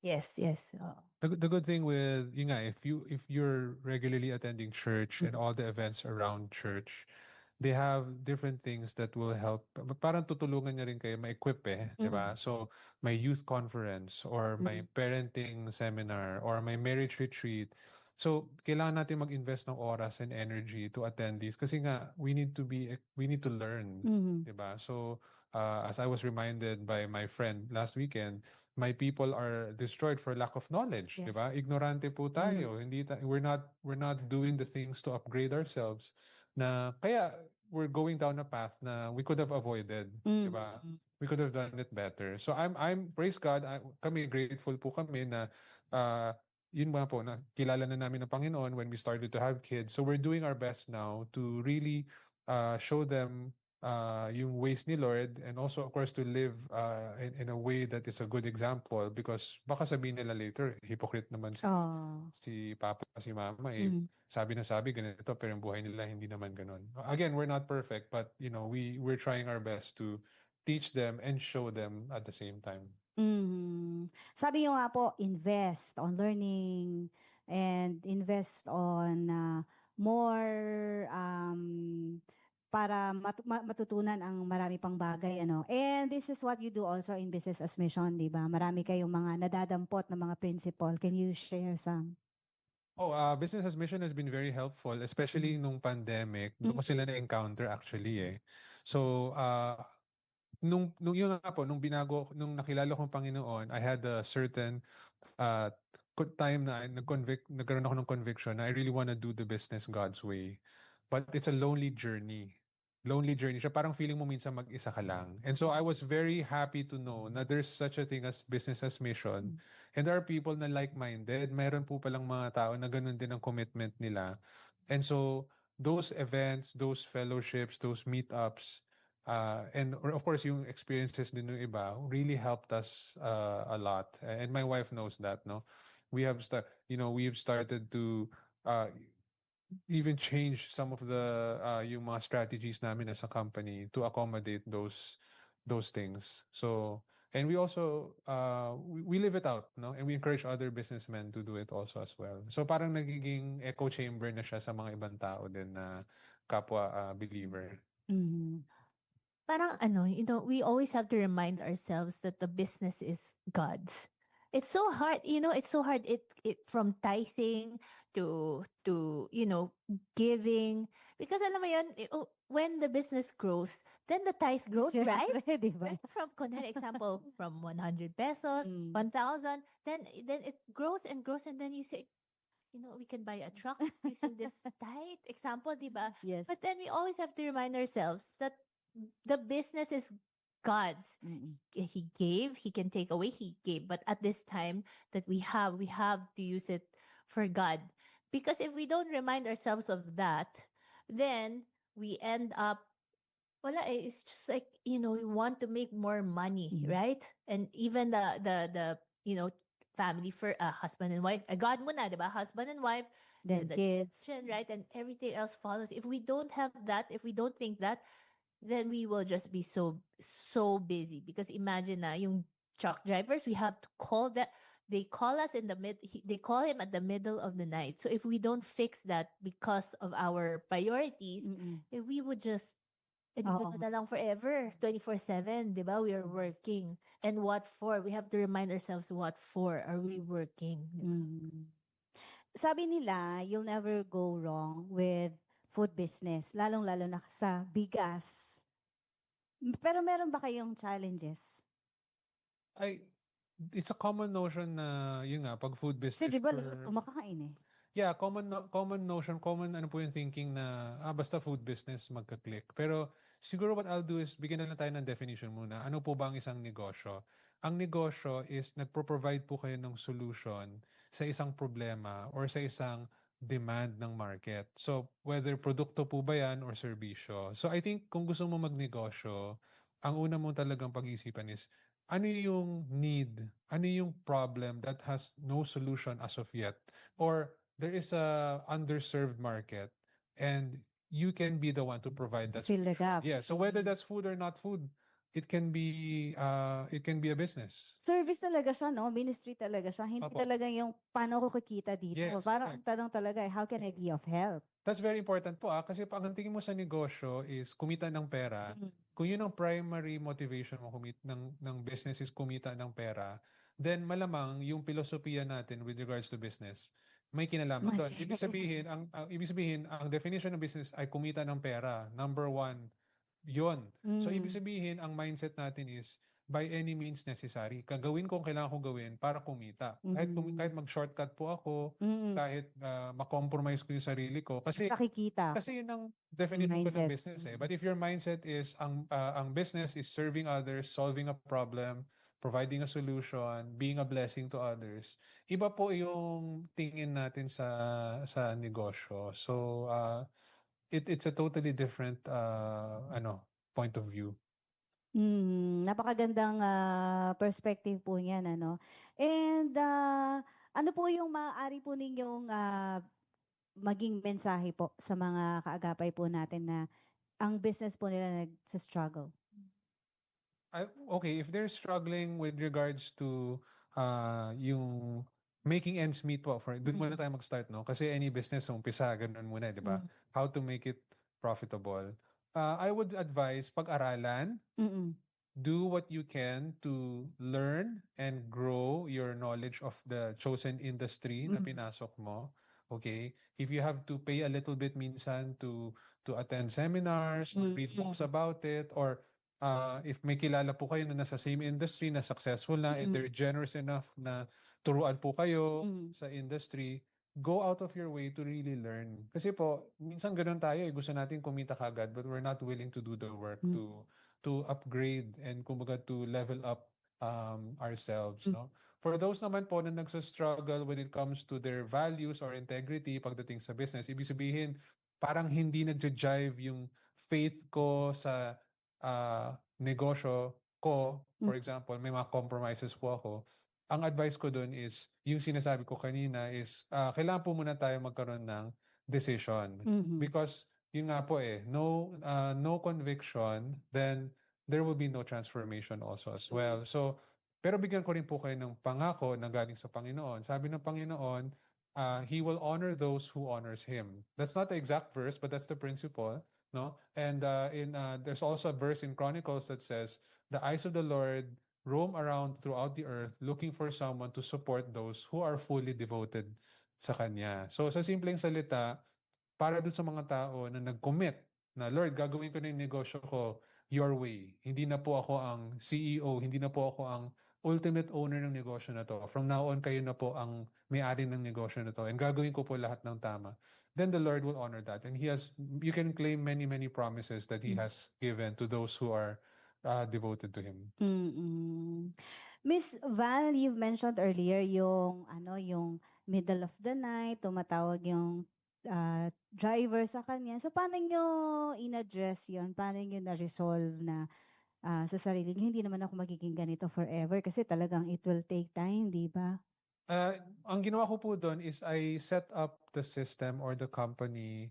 Yes. The good thing with if you're regularly attending church and all the events around church, they have different things that will help. Parang tutulungan niya rin kayo ma-equip di ba? So may youth conference or may parenting seminar or may marriage retreat. So kailangan natin mag-invest ng oras and energy to attend these kasi nga we need to learn, di ba? So as I was reminded by my friend last weekend, my people are destroyed for lack of knowledge, di ba? Ignorante po tayo. We're not doing the things to upgrade ourselves. Na kaya we're going down a path na we could have avoided, di ba? We could have done it better. So I'm praise God, kami grateful po kami na yun nga po, na kilala na namin ng Panginoon when we started to have kids. So we're doing our best now to really show them yung ways ni Lord, and also of course to live in a way that is a good example, because baka sabihin nila later, hypocrite naman si Papa, si Mama, sabi na sabi ganito, pero yung buhay nila hindi naman ganon. Again, we're not perfect, but you know, we're trying our best to teach them and show them at the same time. Sabi nyo nga po, invest on learning and invest on more para matutunan ang marami pang bagay, ano. And this is what you do also in Business as Mission, di ba? Marami kayong mga nadadampot na mga principle. Can you share some? Business as Mission has been very helpful, especially nung pandemic. Doon ko sila na-encounter actually eh. So, nung yun nga po, nung nakilala kong Panginoon, I had a certain time na nagkaroon ako ng conviction na I really want to do the business God's way. But it's a lonely journey. Lonely journey siya. Parang feeling mo minsan mag-isa ka lang. And so I was very happy to know na there's such a thing as Business as Mission. And there are people na like-minded. Meron po palang mga tao na ganun din ang commitment nila. And so those events, those fellowships, those meetups, and of course yung experiences din ng iba really helped us a lot. And my wife knows that, no? We have started to even change some of the yung mga strategies namin as a company to accommodate those things. So, and we also we live it out, no? And we encourage other businessmen to do it also as well. So parang nagiging echo chamber na siya sa mga ibang tao din na kapwa believer. Parang we always have to remind ourselves that the business is God's. It's so hard, it's so hard it from tithing to giving, because alam mo yun, when the business grows, then the tithe grows, right? Diba? From example, from 100 pesos, 1,000, then it grows and grows, and then you say, we can buy a truck using this tithe example, diba? Yes. But then we always have to remind ourselves that the business is God's. He gave, he can take away, he gave. But at this time that we have to use it for God. Because if we don't remind ourselves of that, then we end up, it's just like, we want to make more money, right? And even the family for husband and wife, God muna, diba? Husband and wife, then the kids, right? And everything else follows. If we don't have that, if we don't think that, then we will just be so busy. Because imagine na yung truck drivers, we have to call that. They call us they call him at the middle of the night. So if we don't fix that because of our priorities, we would just na lang forever, 24/7, di ba? We are working. And what for? We have to remind ourselves, what for are we working? Sabi nila, you'll never go wrong with food business, lalong-lalo na sa bigas. Pero meron ba kayong challenges? It's a common notion na yun nga, pag food business. Kasi di ba kumakain eh? Yeah, common notion, common po yung thinking na basta food business magka-click. Pero siguro what I'll do is bigyan na lang tayo ng definition muna. Ano po ba ang isang negosyo? Ang negosyo is nagpro-provide po kayo ng solution sa isang problema or sa isang demand ng market. So, whether produkto po ba yan or serbisyo. So, I think kung gusto mo magnegosyo, ang una mo talagang pag-iisipan is, ano yung need? Ano yung problem that has no solution as of yet? Or there is a underserved market and you can be the one to provide that Fill the gap. Yeah, so whether that's food or not food, it can be a business. Service talaga siya, no? Ministry talaga siya. Hindi talaga yung paano ko kikita dito. Yes, Parang ang tanong talaga, how can I be of help? That's very important po kasi pag ang tingin mo sa negosyo is kumita ng pera, kung yun ang primary motivation mo ng business is kumita ng pera, then malamang yung filosofiya natin with regards to business, may kinalaman doon. Ibig sabihin, ang definition ng business ay kumita ng pera. Number one, yun. So, ibig sabihin, ang mindset natin is, by any means necessary. Gagawin ko ang kailangan kong gawin para kumita. Kahit mag-shortcut po ako, kahit ma-compromise ko yung sarili ko. Kasi Nakikita. kasi yun ang definition ko ng Mindset. business eh. But if your mindset is ang business is serving others, solving a problem, providing a solution, being a blessing to others, iba po yung tingin natin sa negosyo. So it's a totally different point of view. Napakagandang perspective po niyan, ano. And ano po yung maaari po ninyong maging mensahe po sa mga kaagapay po natin na ang business po nila nagsa-struggle? Okay, if they're struggling with regards to yung making ends meet po, doon muna tayo mag-start, no? Kasi any business, umpisa, ganun muna, di ba? How to make it profitable. I would advise pag-aralan, do what you can to learn and grow your knowledge of the chosen industry na pinasok mo. Okay? If you have to pay a little bit minsan to attend seminars, read books about it, or if may kilala po kayo na nasa same industry, na successful na, and they're generous enough na turuan po kayo sa industry, go out of your way to really learn. Kasi po, minsan ganun tayo, gusto natin kumita kagad, but we're not willing to do the work to upgrade and kumbaga to level up ourselves, no? For those naman po na nagsa-struggle when it comes to their values or integrity pagdating sa business, ibig sabihin, parang hindi nagja-jive yung faith ko sa negosyo ko. For example, may mga compromises po ako. Ang advice ko doon is, yung sinasabi ko kanina is, kailangan po muna tayo magkaroon ng decision. Because, yun nga po no conviction, then there will be no transformation also as well. So, pero bigyan ko rin po kayo ng pangako na galing sa Panginoon. Sabi ng Panginoon, He will honor those who honors Him. That's not the exact verse, but that's the principle. No? And there's also a verse in Chronicles that says, the eyes of the Lord roam around throughout the earth looking for someone to support those who are fully devoted sa Kanya. So sa simpleng salita, para dun sa mga tao na nag-commit na, Lord, gagawin ko na yung negosyo ko your way. Hindi na po ako ang CEO, hindi na po ako ang ultimate owner ng negosyo na to. From now on, kayo na po ang may-ari ng negosyo na to. And gagawin ko po lahat ng tama. Then the Lord will honor that. And you can claim many, many promises that He has given to those who are devoted to Him. Miss Val, you've mentioned earlier yung middle of the night, tumatawag yung driver sa kanya. So paano nyo in-address yun? Paano nyo na-resolve na sa sarili nyo, hindi naman ako magiging ganito forever kasi talagang it will take time, di ba? Ang ginawa ko po doon is I set up the system or the company.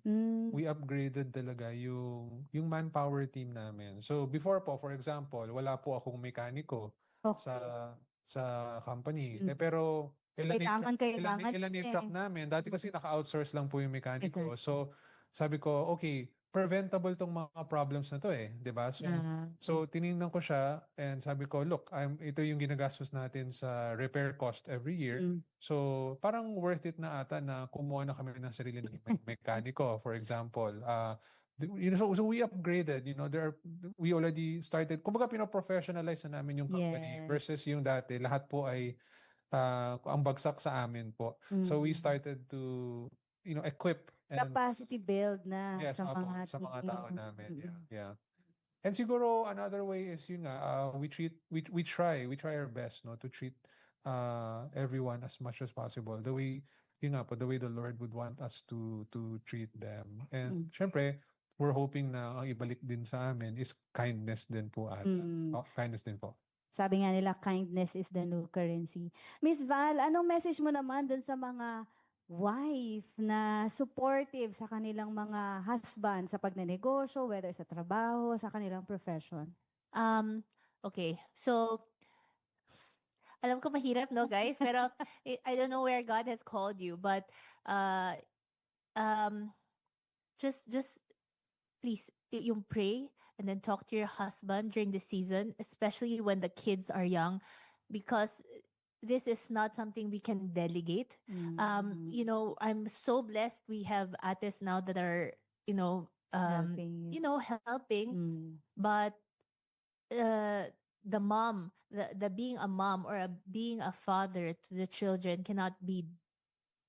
We upgraded talaga yung manpower team namin. So before po, for example, wala po akong mekaniko sa company. Pero ilan yung truck namin. Dati kasi naka-outsource lang po yung mekaniko. So sabi ko, okay, preventable tong mga problems na to eh, 'di ba? So tiningnan ko siya and sabi ko, look, ito yung ginagastos natin sa repair cost every year. So parang worth it na ata na kumuha na kami ng sarili ng mekaniko, for example. So we upgraded, we already started, kumbaga pino-professionalize na namin yung company versus yung dati, lahat po ay ang bagsak sa amin po. So we started to equip and Capacity build na sa mga tao namin. Yeah. And siguro another way is we try our best to treat everyone as much as possible the way the way the Lord would want us to treat them. And syempre, we're hoping na ang ibalik din sa amin is kindness din po kindness din po. Sabi nga nila, kindness is the new currency. Miss Val, anong message mo naman dun sa mga wife na supportive sa kanilang mga husband sa pagnenegosyo, whether sa trabaho, sa kanilang profession? Okay, so alam ko mahirap, no, guys? Pero I don't know where God has called you, but just please, yung pray and then talk to your husband during the season, especially when the kids are young, because this is not something we can delegate. I'm so blessed we have ates now that are, helping. But the mom, the being a mom or being a father to the children cannot be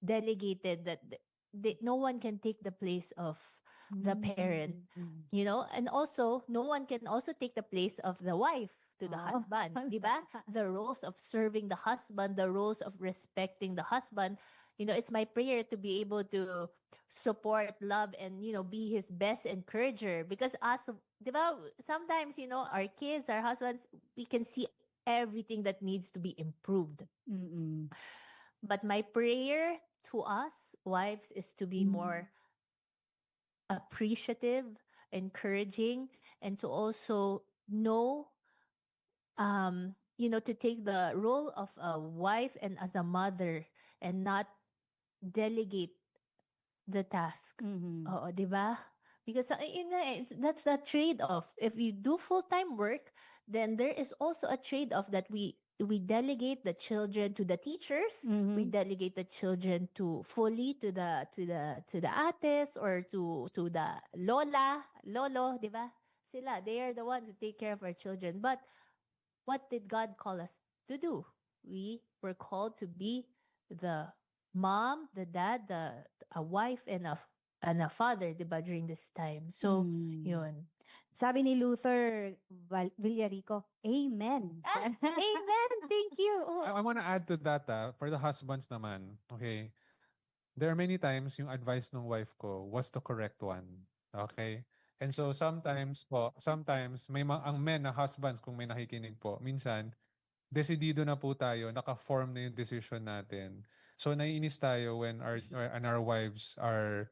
delegated, that no one can take the place of the parent, and also no one can also take the place of the wife to the husband, di ba? The roles of serving the husband, the roles of respecting the husband. It's my prayer to be able to support, love, and be his best encourager, because us, di ba, sometimes our kids, our husbands, we can see everything that needs to be improved. But my prayer to us wives is to be more appreciative, encouraging, and to also know, to take the role of a wife and as a mother and not delegate the task. Oo, di ba? Because that's the trade-off. If you do full-time work, then there is also a trade-off that we delegate the children to the teachers. We delegate the children fully to the ates or to the lolo, di ba? Sila, they are the ones who take care of our children. But what did God call us to do? We were called to be the mom, the dad, a wife, and a father, di ba, during this time. So, yun. Sabi ni Luther Villarico, amen. Amen. Thank you. I want to add to that, for the husbands naman, okay? There are many times yung advice ng wife ko was the correct one. Okay? And so sometimes ang men na husbands, kung may nakikinig po, minsan, desidido na po tayo, naka-form na yung decision natin. So naiinis tayo when our wives are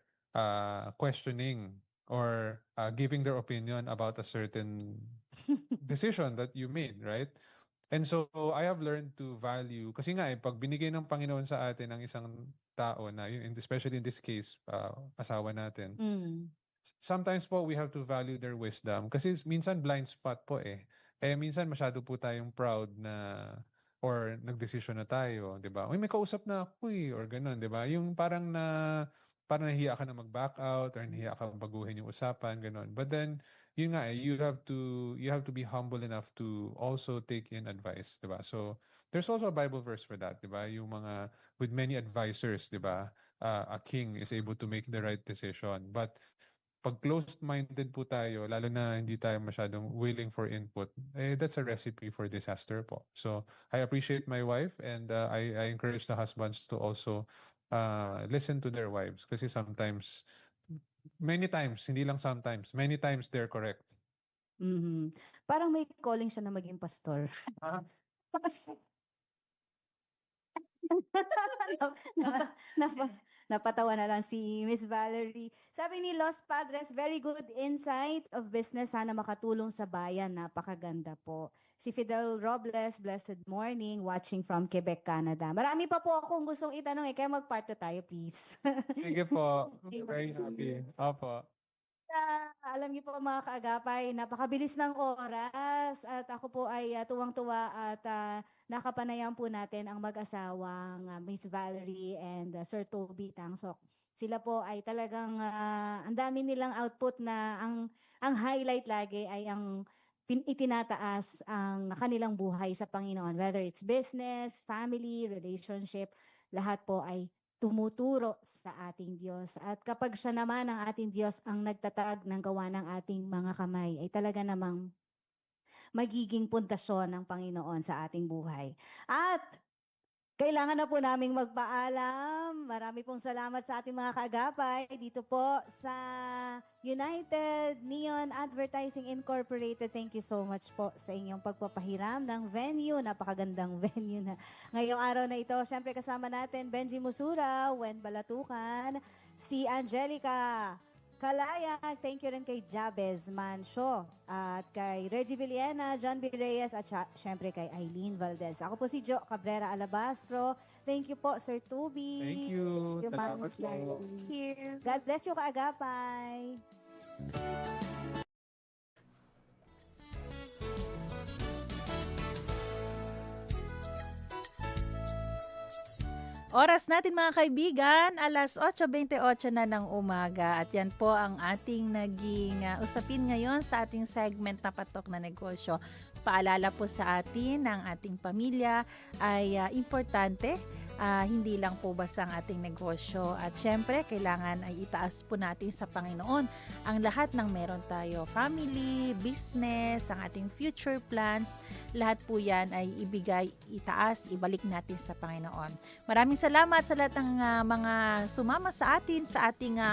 questioning or giving their opinion about a certain decision that you made, right? And so I have learned to value, kasi nga pag binigay ng Panginoon sa atin ang isang tao na, especially in this case, asawa natin, sometimes po we have to value their wisdom kasi minsan blind spot po minsan masyado po tayong proud na or nagdesisyon na tayo, 'di ba? Uy, may kausap na ako or ganun, 'di ba? Yung parang nahiya ka na mag-back out or nahiya ka baguhin yung usapan, ganun. But then yun nga you have to be humble enough to also take in advice, 'di ba? So there's also a Bible verse for that, 'di ba? Yung mga with many advisors, 'di ba? A king is able to make the right decision. But pag closed-minded po tayo, lalo na hindi tayo masyadong willing for input, that's a recipe for disaster po. So, I appreciate my wife and I encourage the husbands to also listen to their wives kasi sometimes, many times, hindi lang sometimes, many times they're correct. Parang may calling siya na maging pastor. Napatawa na lang si Miss Valerie. Sabi ni Los Padres, very good insight of business. Sana makatulong sa bayan. Napakaganda po. Si Fidel Robles, blessed morning, watching from Quebec, Canada. Marami pa po akong gustong itanong. Kaya mag-part 2 tayo, please. Sige po. Very happy. Opo. Alam niyo po mga kaagapay, napakabilis ng oras at ako po ay tuwang-tuwa at nakapanayam po natin ang mag-asawang Miss Valerie and Sir Toby Tangsok. Sila po ay talagang ang dami nilang output na ang highlight lagi ay ang itinataas ang kanilang buhay sa Panginoon. Whether it's business, family, relationship, lahat po ay tumuturo sa ating Diyos. At kapag siya naman ang ating Diyos ang nagtatag ng gawa ng ating mga kamay, ay talaga namang magiging pundasyon ng Panginoon sa ating buhay. At kailangan na po naming magpaalam. Marami pong salamat sa ating mga kaagapay dito po sa United Neon Advertising Incorporated. Thank you so much po sa inyong pagpapahiram ng venue. Napakagandang venue na ngayong araw na ito. Siyempre kasama natin Benji Musura, Wen Balatukan, si Angelica Kalaya, thank you rin kay Jabez Mancho at kay Reggie Villena, John B. Reyes at syempre kay Eileen Valdez. Ako po si Jo Cabrera Alabastro. Thank you po, Sir Tubi. Thank you. Salamat po. Thank you. God bless you, kaagapay. Oras natin mga kaibigan, alas 8:28 na ng umaga at yan po ang ating naging usapin ngayon sa ating segment na Patok na Negosyo. paalala po sa atin ng ating pamilya ay importante. Hindi lang po basta ang ating negosyo. At syempre, kailangan ay itaas po natin sa Panginoon ang lahat ng meron tayo. Family, business, ang ating future plans, lahat po yan ay ibigay, itaas, ibalik natin sa Panginoon. Maraming salamat sa lahat ng mga sumama sa atin sa ating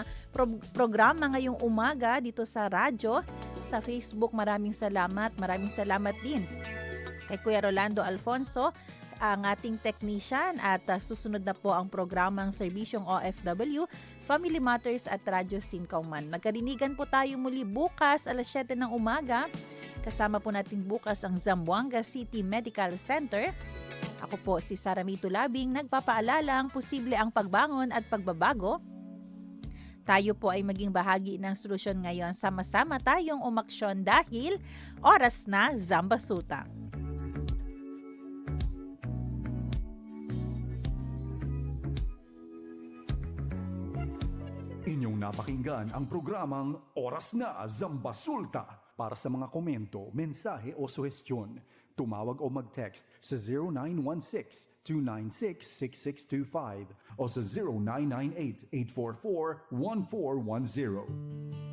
programa ngayong umaga dito sa radyo, sa Facebook. Maraming salamat din kay Kuya Rolando Alfonso, ang ating technician, at susunod na po ang programang Serbisyong OFW, Family Matters at Radyo Sinkauman. Magkarinigan po tayo muli bukas alas 7 ng umaga. Kasama po natin bukas ang Zamboanga City Medical Center. Ako po si Saramito Labing, nagpapaalalang posible ang pagbangon at pagbabago. Tayo po ay maging bahagi ng solusyon ngayon. Sama-sama tayong umaksyon dahil oras na Zambasuta. Inyong napakinggan ang programang Oras na Zambasulta. Para sa mga komento, mensahe o suhestyon, tumawag o mag-text sa 0916-296-6625 o sa 0998-844-1410.